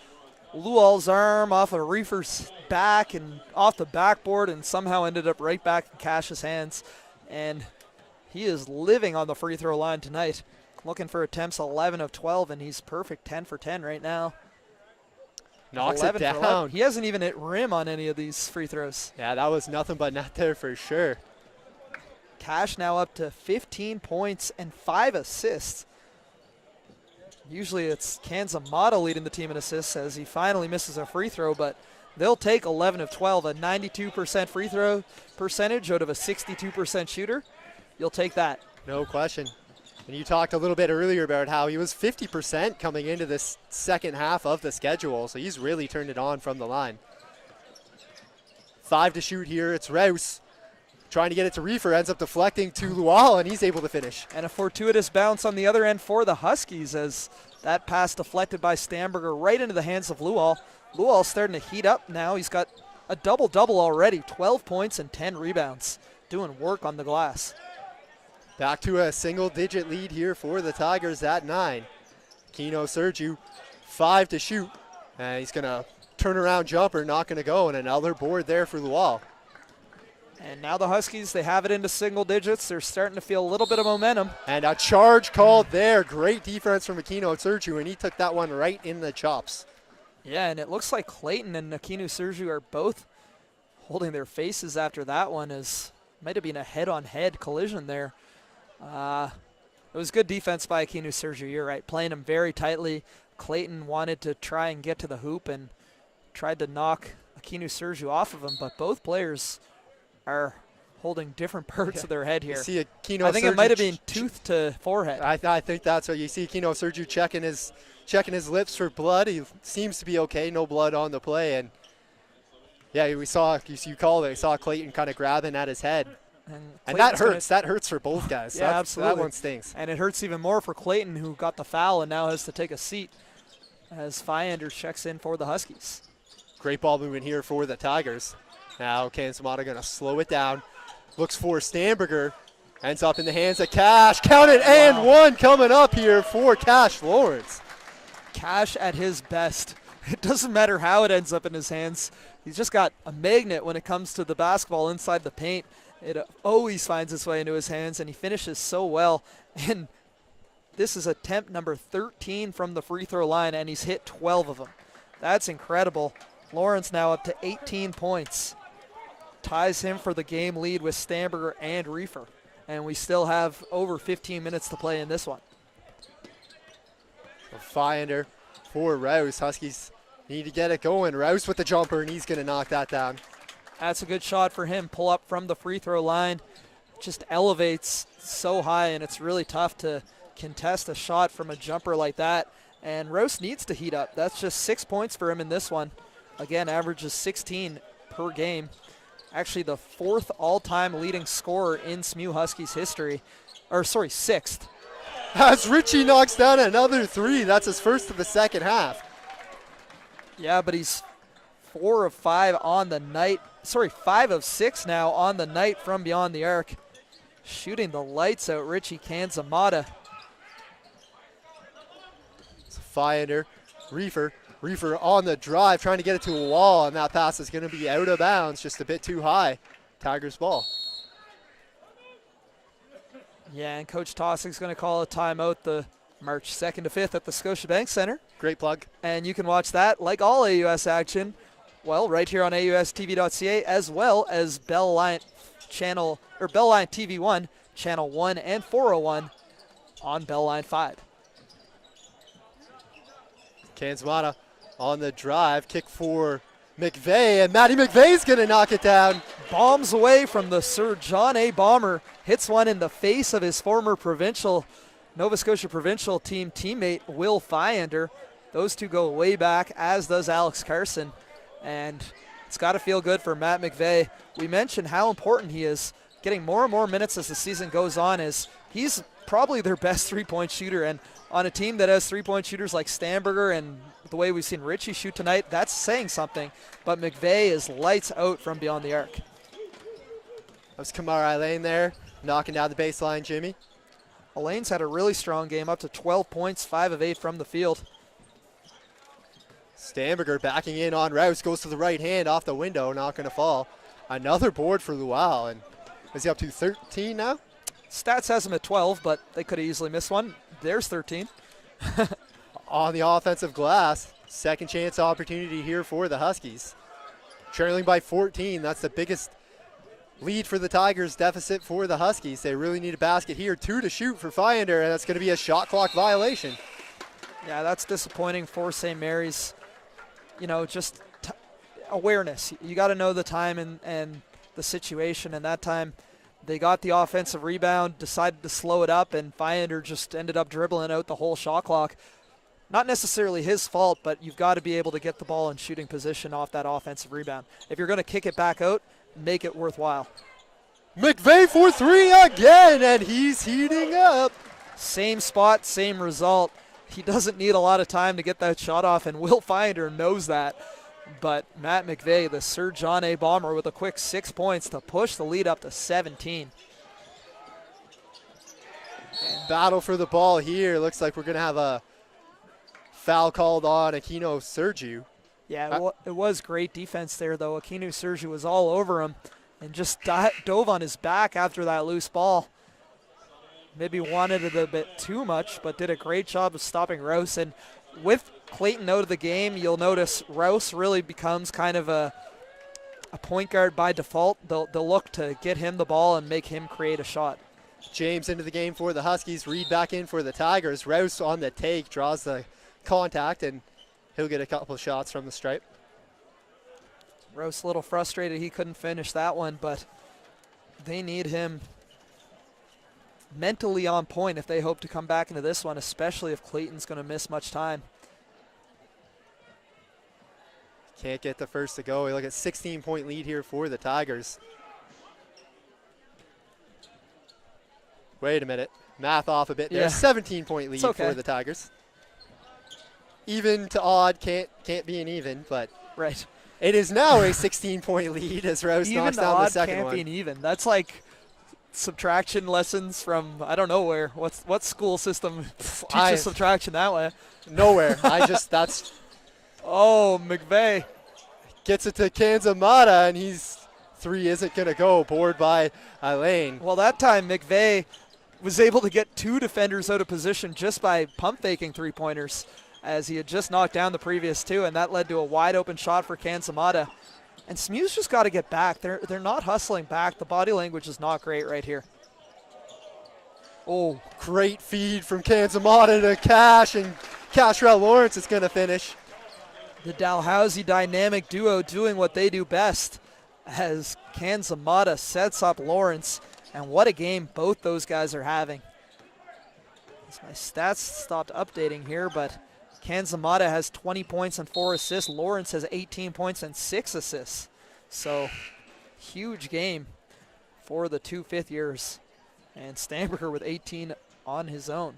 Lual's arm, off of Reefer's back and off the backboard, and somehow ended up right back in Cash's hands. And he is living on the free throw line tonight. Looking for attempts 11 of 12, and he's perfect 10 for 10 right now. Knocks it down. He hasn't even hit rim on any of these free throws. Yeah, that was nothing but net there for sure. Cash now up to 15 points and 5 assists. Usually it's Kanzamata leading the team in assists as he finally misses a free throw, but they'll take 11 of 12, a 92% free throw percentage out of a 62% shooter. You'll take that. No question. And you talked a little bit earlier about how he was 50% coming into this second half of the schedule, so he's really turned it on from the line. 5 to shoot here. It's Rouse trying to get it to Reefer, ends up deflecting to Lual, and he's able to finish. And a fortuitous bounce on the other end for the Huskies as that pass deflected by Stamberger right into the hands of Lual. Lual's starting to heat up now. He's got a double-double already, 12 points and 10 rebounds, doing work on the glass. Back to a single-digit lead here for the Tigers at 9. Aquino Sergiu, 5 to shoot, and he's going to turn around jumper, not going to go, and another board there for Lual. And now the Huskies, they have it into single digits. They're starting to feel a little bit of momentum. And a charge called there. Great defense from Aquino Sergiu, and he took that one right in the chops. Yeah, and it looks like Clayton and Aquino Sergiu are both holding their faces after that one. Might have been a head-on-head collision there. It was good defense by Aquino Sergiu, you're right. Playing him very tightly. Clayton wanted to try and get to the hoop and tried to knock Aquino Sergiu off of him, but both players are holding different parts of their head here. You see Aquino I think it might have been tooth to forehead. I think that's what you see. Aquino Sergiu checking his checking his lips for blood. He seems to be okay, no blood on the play. And yeah, we saw, you called it, we saw Clayton kind of grabbing at his head. And that hurts. That hurts for both guys. Yeah, absolutely. That one stings. And it hurts even more for Clayton, who got the foul and now has to take a seat as Fyander checks in for the Huskies. Great ball movement here for the Tigers. Now Kansmata going to slow it down. Looks for Stamberger. Ends up in the hands of Cash. Count it, and one coming up here for Kashrell Lawrence. Cash at his best. It doesn't matter how it ends up in his hands. He's just got a magnet when it comes to the basketball inside the paint. It always finds its way into his hands, and he finishes so well. And this is attempt number 13 from the free throw line, and he's hit 12 of them. That's incredible. Lawrence now up to 18 points. Ties him for the game lead with Stamberger and Reefer. And we still have over 15 minutes to play in this one. Fyander for Rouse. Huskies need to get it going. Rouse with the jumper, and he's going to knock that down. That's a good shot for him. Pull up from the free throw line. Just elevates so high, and it's really tough to contest a shot from a jumper like that. And Rouse needs to heat up. That's just 6 points for him in this one. Again, averages 16 per game. Actually, the fourth all-time leading scorer in SMU Huskies history. Sixth. As Richie knocks down another three. That's his first of the second half. Yeah, but he's 4 of 5 on the night. 5 of 6 now on the night from beyond the arc. Shooting the lights out, Richie Kanzamata. Fyander, Reefer on the drive, trying to get it to a wall, and that pass is going to be out of bounds, just a bit too high. Tigers ball. Yeah, and Coach Tossig's going to call a timeout the March 2nd to 5th at the Scotiabank Center. Great plug. And you can watch that, like all AUS action, well, right here on AUSTV.ca, as well as Bell Alliant channel, or Bell Alliant TV 1, channel 1 and 401 on Bell Line 5. Kansmata on the drive, kick for McVeigh, and Matty McVeigh's going to knock it down. Bombs away from the Sir John A. Bomber, hits one in the face of his former Nova Scotia provincial team teammate, Will Fyander. Those two go way back, as does Alex Carson, and it's got to feel good for Matt McVeigh. We mentioned how important he is, getting more and more minutes as the season goes on, as he's probably their best three-point shooter, and on a team that has three-point shooters like Stamberger and the way we've seen Richie shoot tonight, that's saying something. But McVeigh is lights out from beyond the arc. That was Kamar Elaine there, knocking down the baseline, Jimmy. Elaine's had a really strong game, up to 12 points, 5 of 8 from the field. Stamberger backing in on Rouse, goes to the right hand, off the window, not going to fall. Another board for Luau, and is he up to 13 now? Stats has him at 12, but they could have easily missed one. There's 13. On the offensive glass, second chance opportunity here for the Huskies. Trailing by 14, that's the biggest lead for the Tigers, deficit for the Huskies. They really need a basket here, 2 to shoot for Fyander, and that's going to be a shot clock violation. Yeah, that's disappointing for St. Mary's. You know, just awareness. You got to know the time and the situation, and that time they got the offensive rebound, decided to slow it up, and Fyander just ended up dribbling out the whole shot clock. Not necessarily his fault, but you've got to be able to get the ball in shooting position off that offensive rebound. If you're going to kick it back out, make it worthwhile. McVeigh for 3 again, and he's heating up. Same spot, same result. He doesn't need a lot of time to get that shot off, and Will Fyander knows that. But Matt McVeigh, the Sir John A. Bomber, with a quick 6 points to push the lead up to 17. Battle for the ball here. Looks like we're going to have a foul called on Aquino Sergiu. Yeah, it was great defense there, though. Aquino Sergiu was all over him and just dove on his back after that loose ball. Maybe wanted it a bit too much, but did a great job of stopping Rouse. And with Clayton out of the game, you'll notice Rouse really becomes kind of a point guard by default. They'll look to get him the ball and make him create a shot. James into the game for the Huskies. Reed back in for the Tigers. Rouse on the take, draws the contact, and he'll get a couple of shots from the stripe. Rouse a little frustrated he couldn't finish that one, but they need him mentally on point if they hope to come back into this one, especially if Clayton's going to miss much time. Can't get the first to go. We look at 16-point lead here for the Tigers. Wait a minute. Math off a bit there. Yeah. 17-point lead Okay. for the Tigers. Even to odd can't be an even, but Right. it is now a 16-point lead as Rouse Even knocks the down the odd second can't one. be an even. That's like subtraction lessons from I don't know where. What school system teaches subtraction that way? Nowhere. That's Oh, McVeigh. gets it to Kanzamata, and he's three isn't going to go. Board by Elaine. Well, that time McVeigh was able to get two defenders out of position just by pump faking three-pointers, as he had just knocked down the previous two, and that led to a wide open shot for Kanzamata. And SMU's just got to get back. They're not hustling back. The body language is not great right here. Oh, great feed from Kanzamata to Cash, and Kashrell Lawrence is going to finish. The Dalhousie dynamic duo doing what they do best as Kanzamata sets up Lawrence. And what a game both those guys are having. As my stats stopped updating here, but Kanzamata has 20 points and 4 assists. Lawrence has 18 points and 6 assists. So huge game for the two fifth years. And Stamberger with 18 on his own.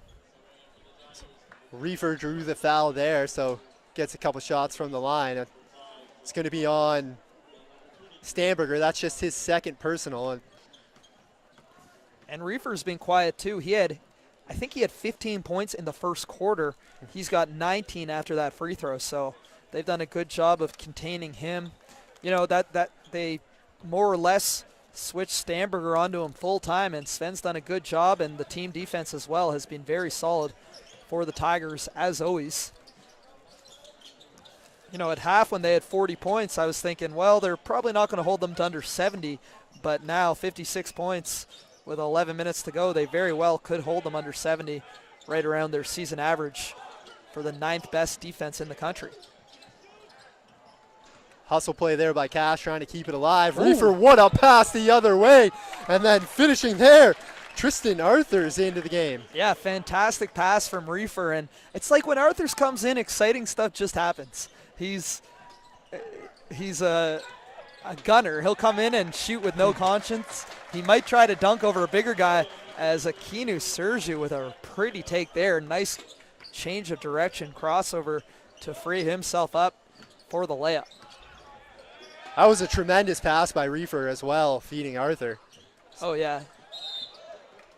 Reefer drew the foul there, so gets a couple shots from the line. It's going to be on Stamberger. That's just his second personal. And Reefer's been quiet too. I think he had 15 points in the first quarter. He's got 19 after that free throw, so they've done a good job of containing him. You know, that they more or less switched Stamberger onto him full time, and Sven's done a good job, and the team defense as well has been very solid for the Tigers, as always. You know, at half when they had 40 points, I was thinking, well, they're probably not going to hold them to under 70, but now 56 points with 11 minutes to go, they very well could hold them under 70, right around their season average for the 9th best defense in the country. Hustle play there by Cash, trying to keep it alive. Ooh. Reefer, what a pass the other way. And then finishing there, Tristan Arthurs into the game. Yeah, fantastic pass from Reefer. And it's like when Arthurs comes in, exciting stuff just happens. He's a gunner. He'll come in and shoot with no conscience. He might try to dunk over a bigger guy, as Akinu Sergiu with a pretty take there. Nice change of direction, crossover to free himself up for the layup. That was a tremendous pass by Reefer as well, feeding Arthur. Oh, yeah.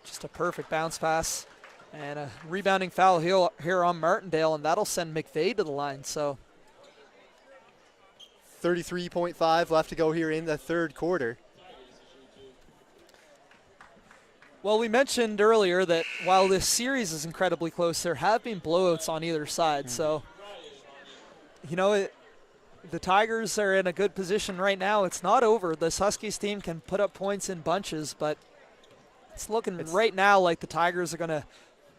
Just a perfect bounce pass. And a rebounding foul here on Martindale, and that'll send McVeigh to the line. So 33.5 left to go here in the third quarter. Well, we mentioned earlier that while this series is incredibly close, there have been blowouts on either side. So, you know, the Tigers are in a good position right now. It's not over. This Huskies team can put up points in bunches, but it's looking right now like the Tigers are going to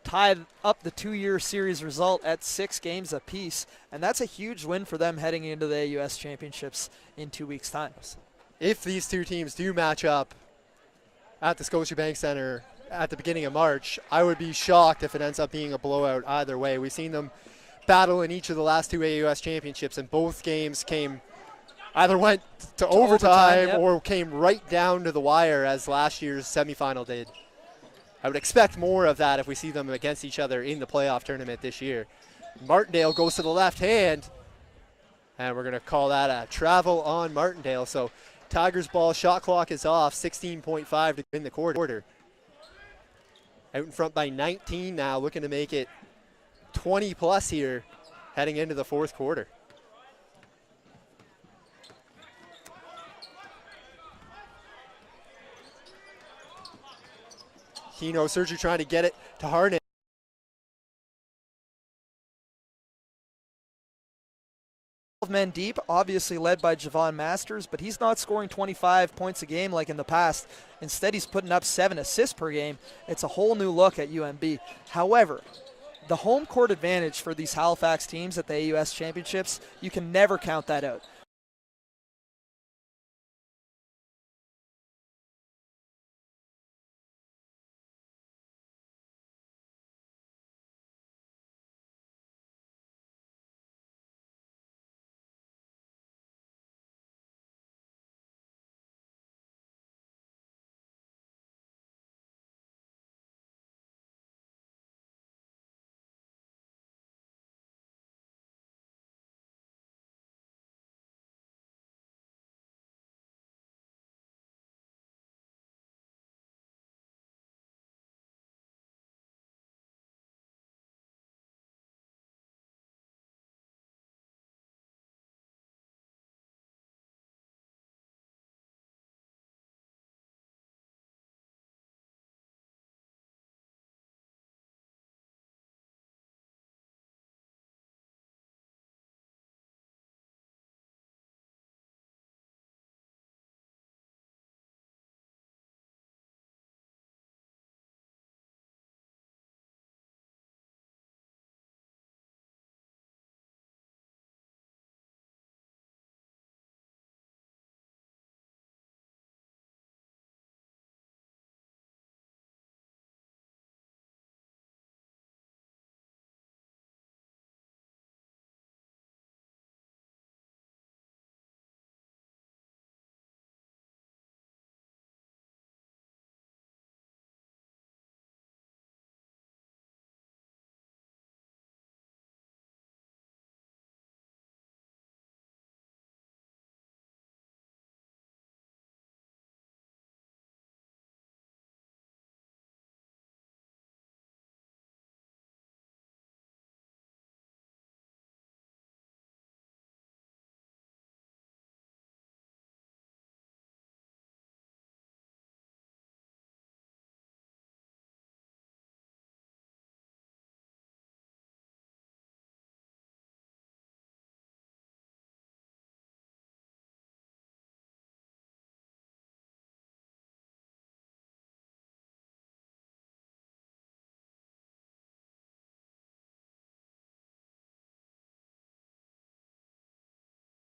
tie up the 2-year series result at 6 games apiece, and that's a huge win for them heading into the AUS Championships in 2 weeks' time. If these two teams do match up at the Scotiabank Center at the beginning of March, I would be shocked if it ends up being a blowout either way. We've seen them battle in each of the last 2 AUS championships, and both games either went to overtime yep, or came right down to the wire, as last year's semifinal did. I would expect more of that if we see them against each other in the playoff tournament this year. Martindale goes to the left hand, and we're going to call that a travel on Martindale. So Tigers ball, shot clock is off, 16.5 to win the quarter. Out in front by 19 now, looking to make it 20 plus here heading into the fourth quarter. Keno Sergiu trying to get it to Harnett. Men deep, obviously led by Javon Masters, but he's not scoring 25 points a game like in the past. Instead, he's putting up 7 assists per game. It's a whole new look at UMB. However, the home court advantage for these Halifax teams at the AUS Championships, you can never count that out.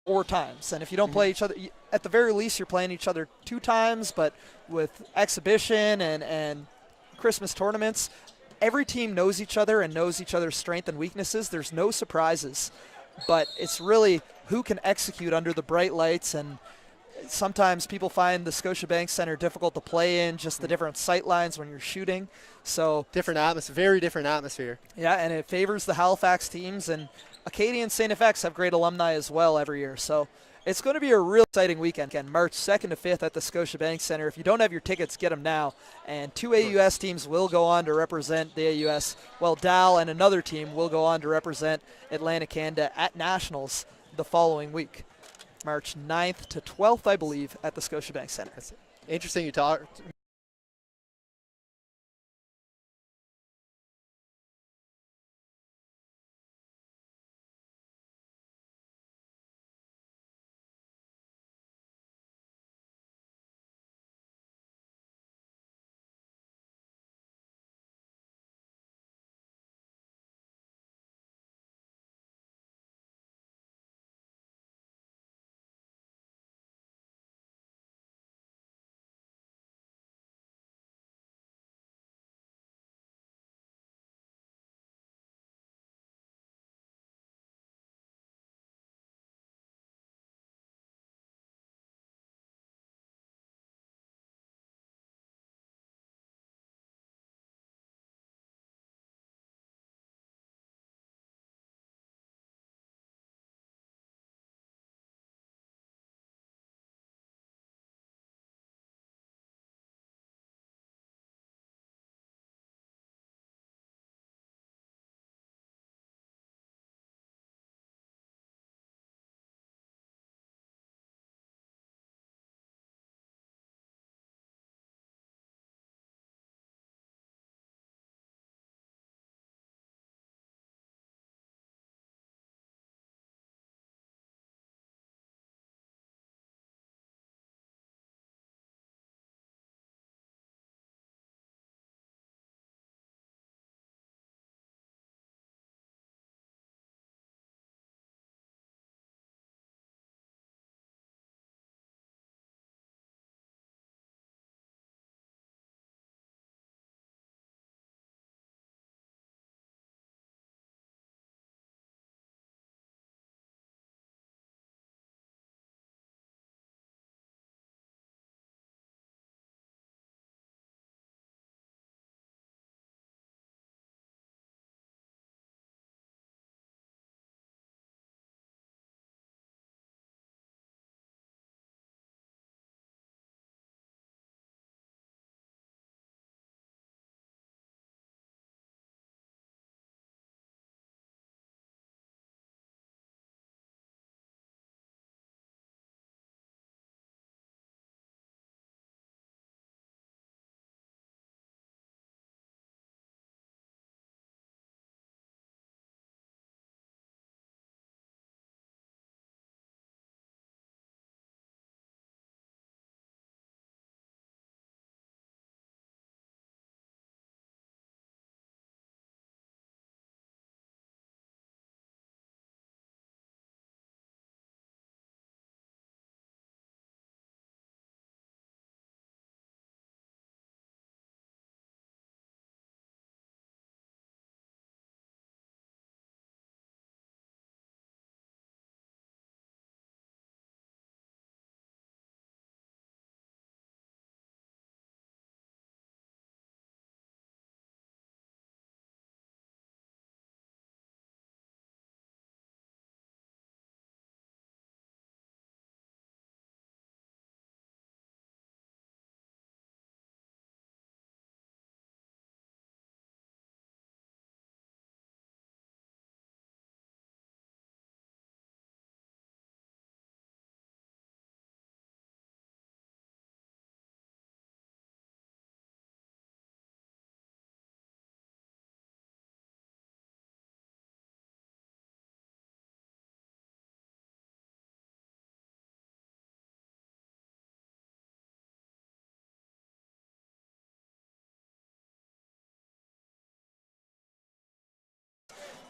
or times. And if you don't play each other, at the very least, you're playing each other 2 times. But with exhibition and Christmas tournaments, every team knows each other and knows each other's strengths and weaknesses. There's no surprises. But it's really who can execute under the bright lights. And sometimes people find the Scotiabank Center difficult to play in, just the different sight lines when you're shooting. So different atmosphere, very different atmosphere. Yeah, and it favors the Halifax teams. And Acadia and St. FX have great alumni as well every year. So it's going to be a real exciting weekend. Again, March 2nd to 5th at the Scotiabank Center. If you don't have your tickets, get them now. And 2 AUS teams will go on to represent the AUS. Well, Dal and another team will go on to represent Atlantic Canada at Nationals the following week. March 9th to 12th, I believe, at the Scotiabank Center. That's interesting you talk.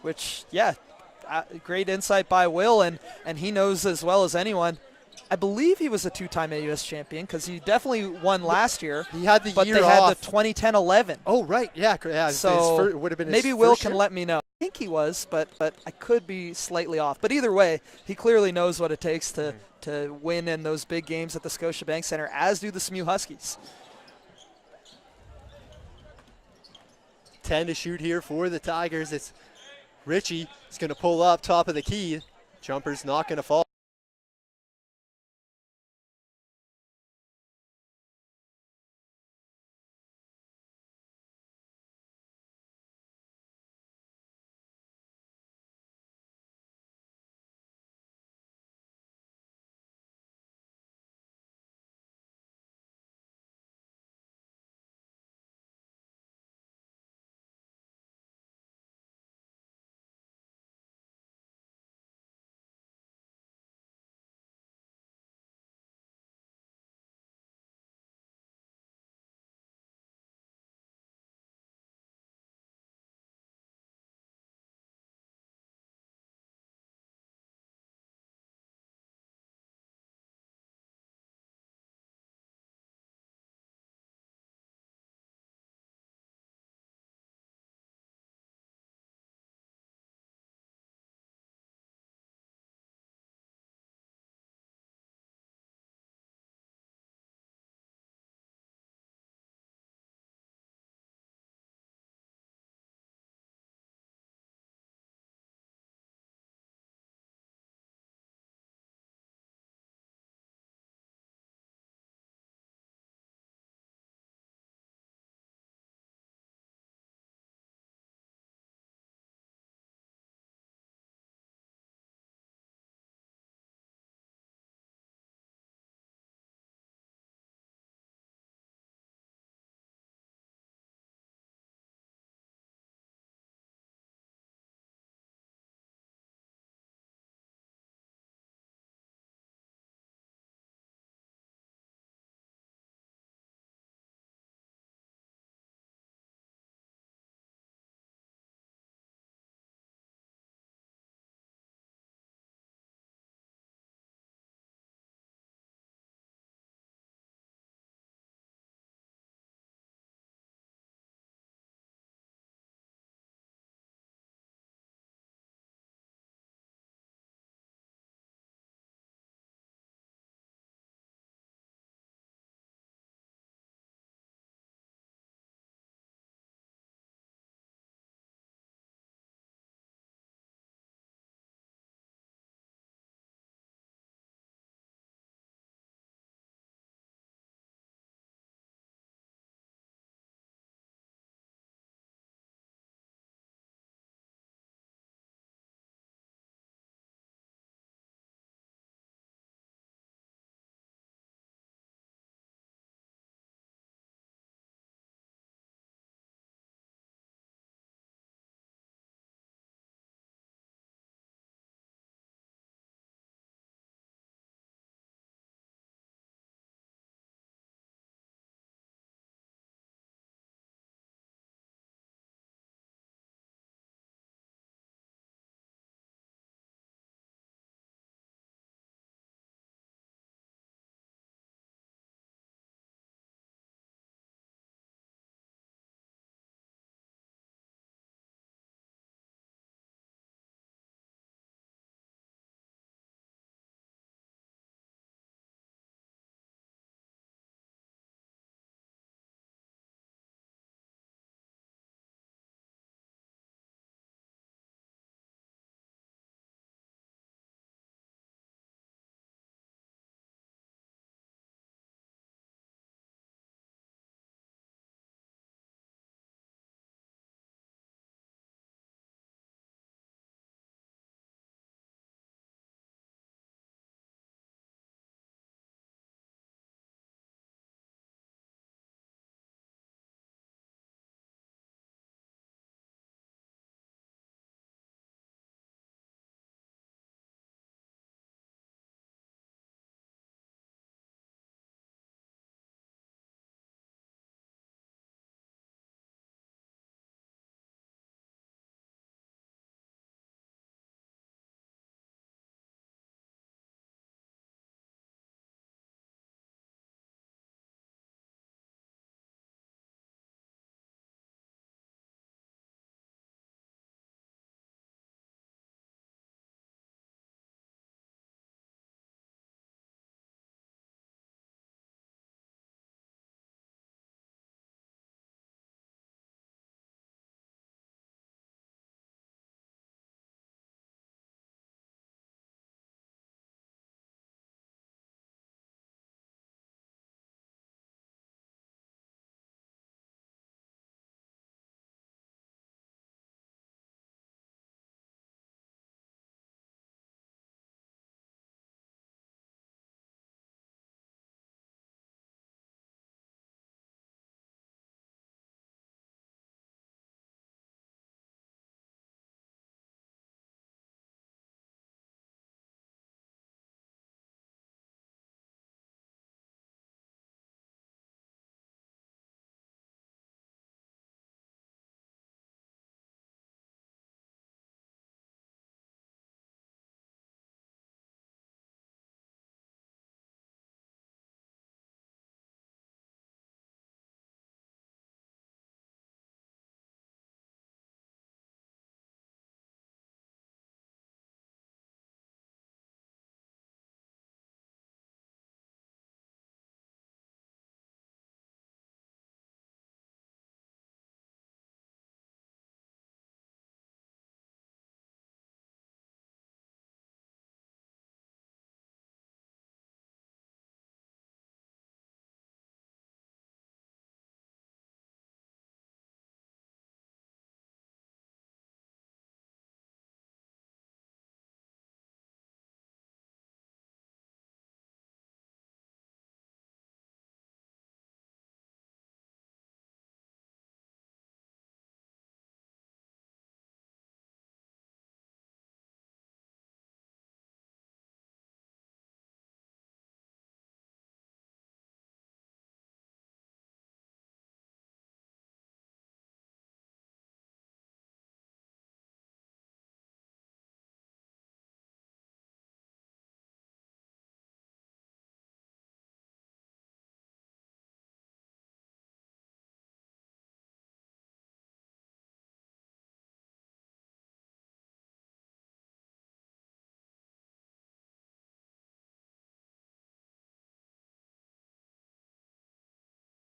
Which, yeah, great insight by Will, and he knows as well as anyone. I believe he was a two-time AUS champion because he definitely won last year. He had the but year they had off. the 2010-11. Oh, right. Yeah. So it would have been his maybe Will first can year? let me know. I think he was, but I could be slightly off. But either way, he clearly knows what it takes to win in those big games at the Scotiabank Center, as do the SMU Huskies. 10 to shoot here for the Tigers. It's Richie. He's going to pull up top of the key. Jumper's not going to fall.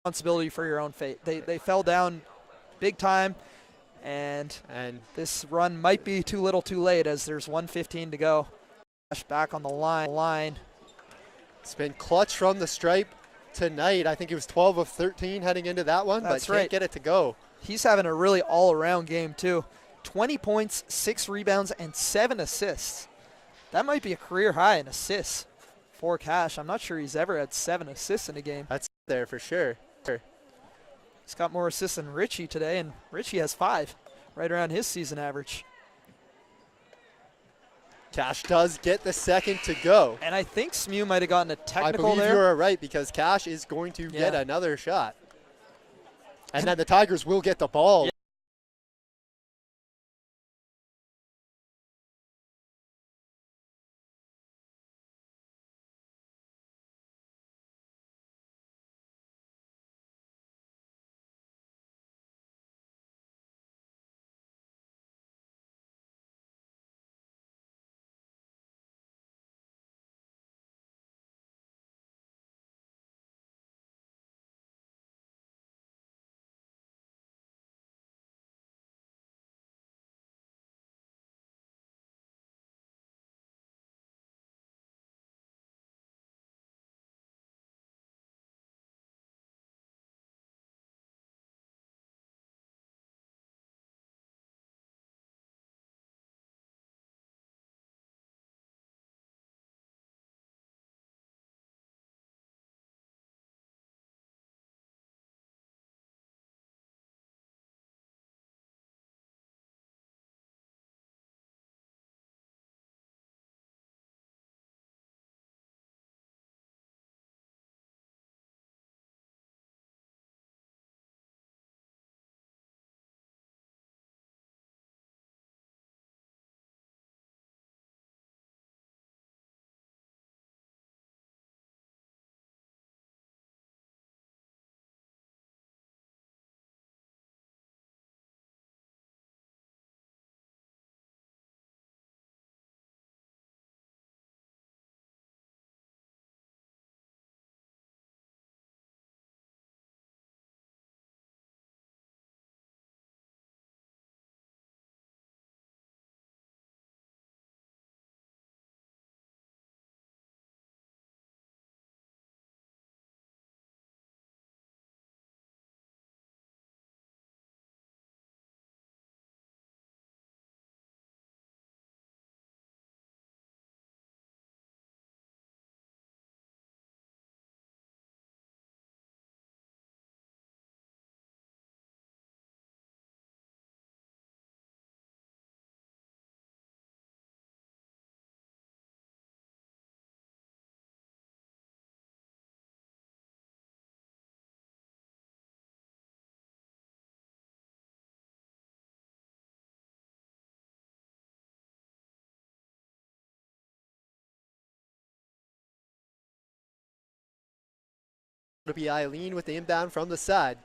responsibility for your own fate. They fell down big time, and this run might be too little too late as there's 1:15 to go. Back on the line. It's been clutch from the stripe tonight. I think it was 12 of 13 heading into that one, That's but right. can't get it to go. He's having a really all-around game too. 20 points, 6 rebounds, and 7 assists. That might be a career high in assists for Cash. I'm not sure he's ever had 7 assists in a game. That's there for sure. He's got more assists than Richie today, and Richie has 5, right around his season average. Cash does get the second to go. And I think SMU might have gotten a technical I believe there. you're right, because Cash is going to get another shot. And then the Tigers will get the ball. It'll be Eileen with the inbound from the side.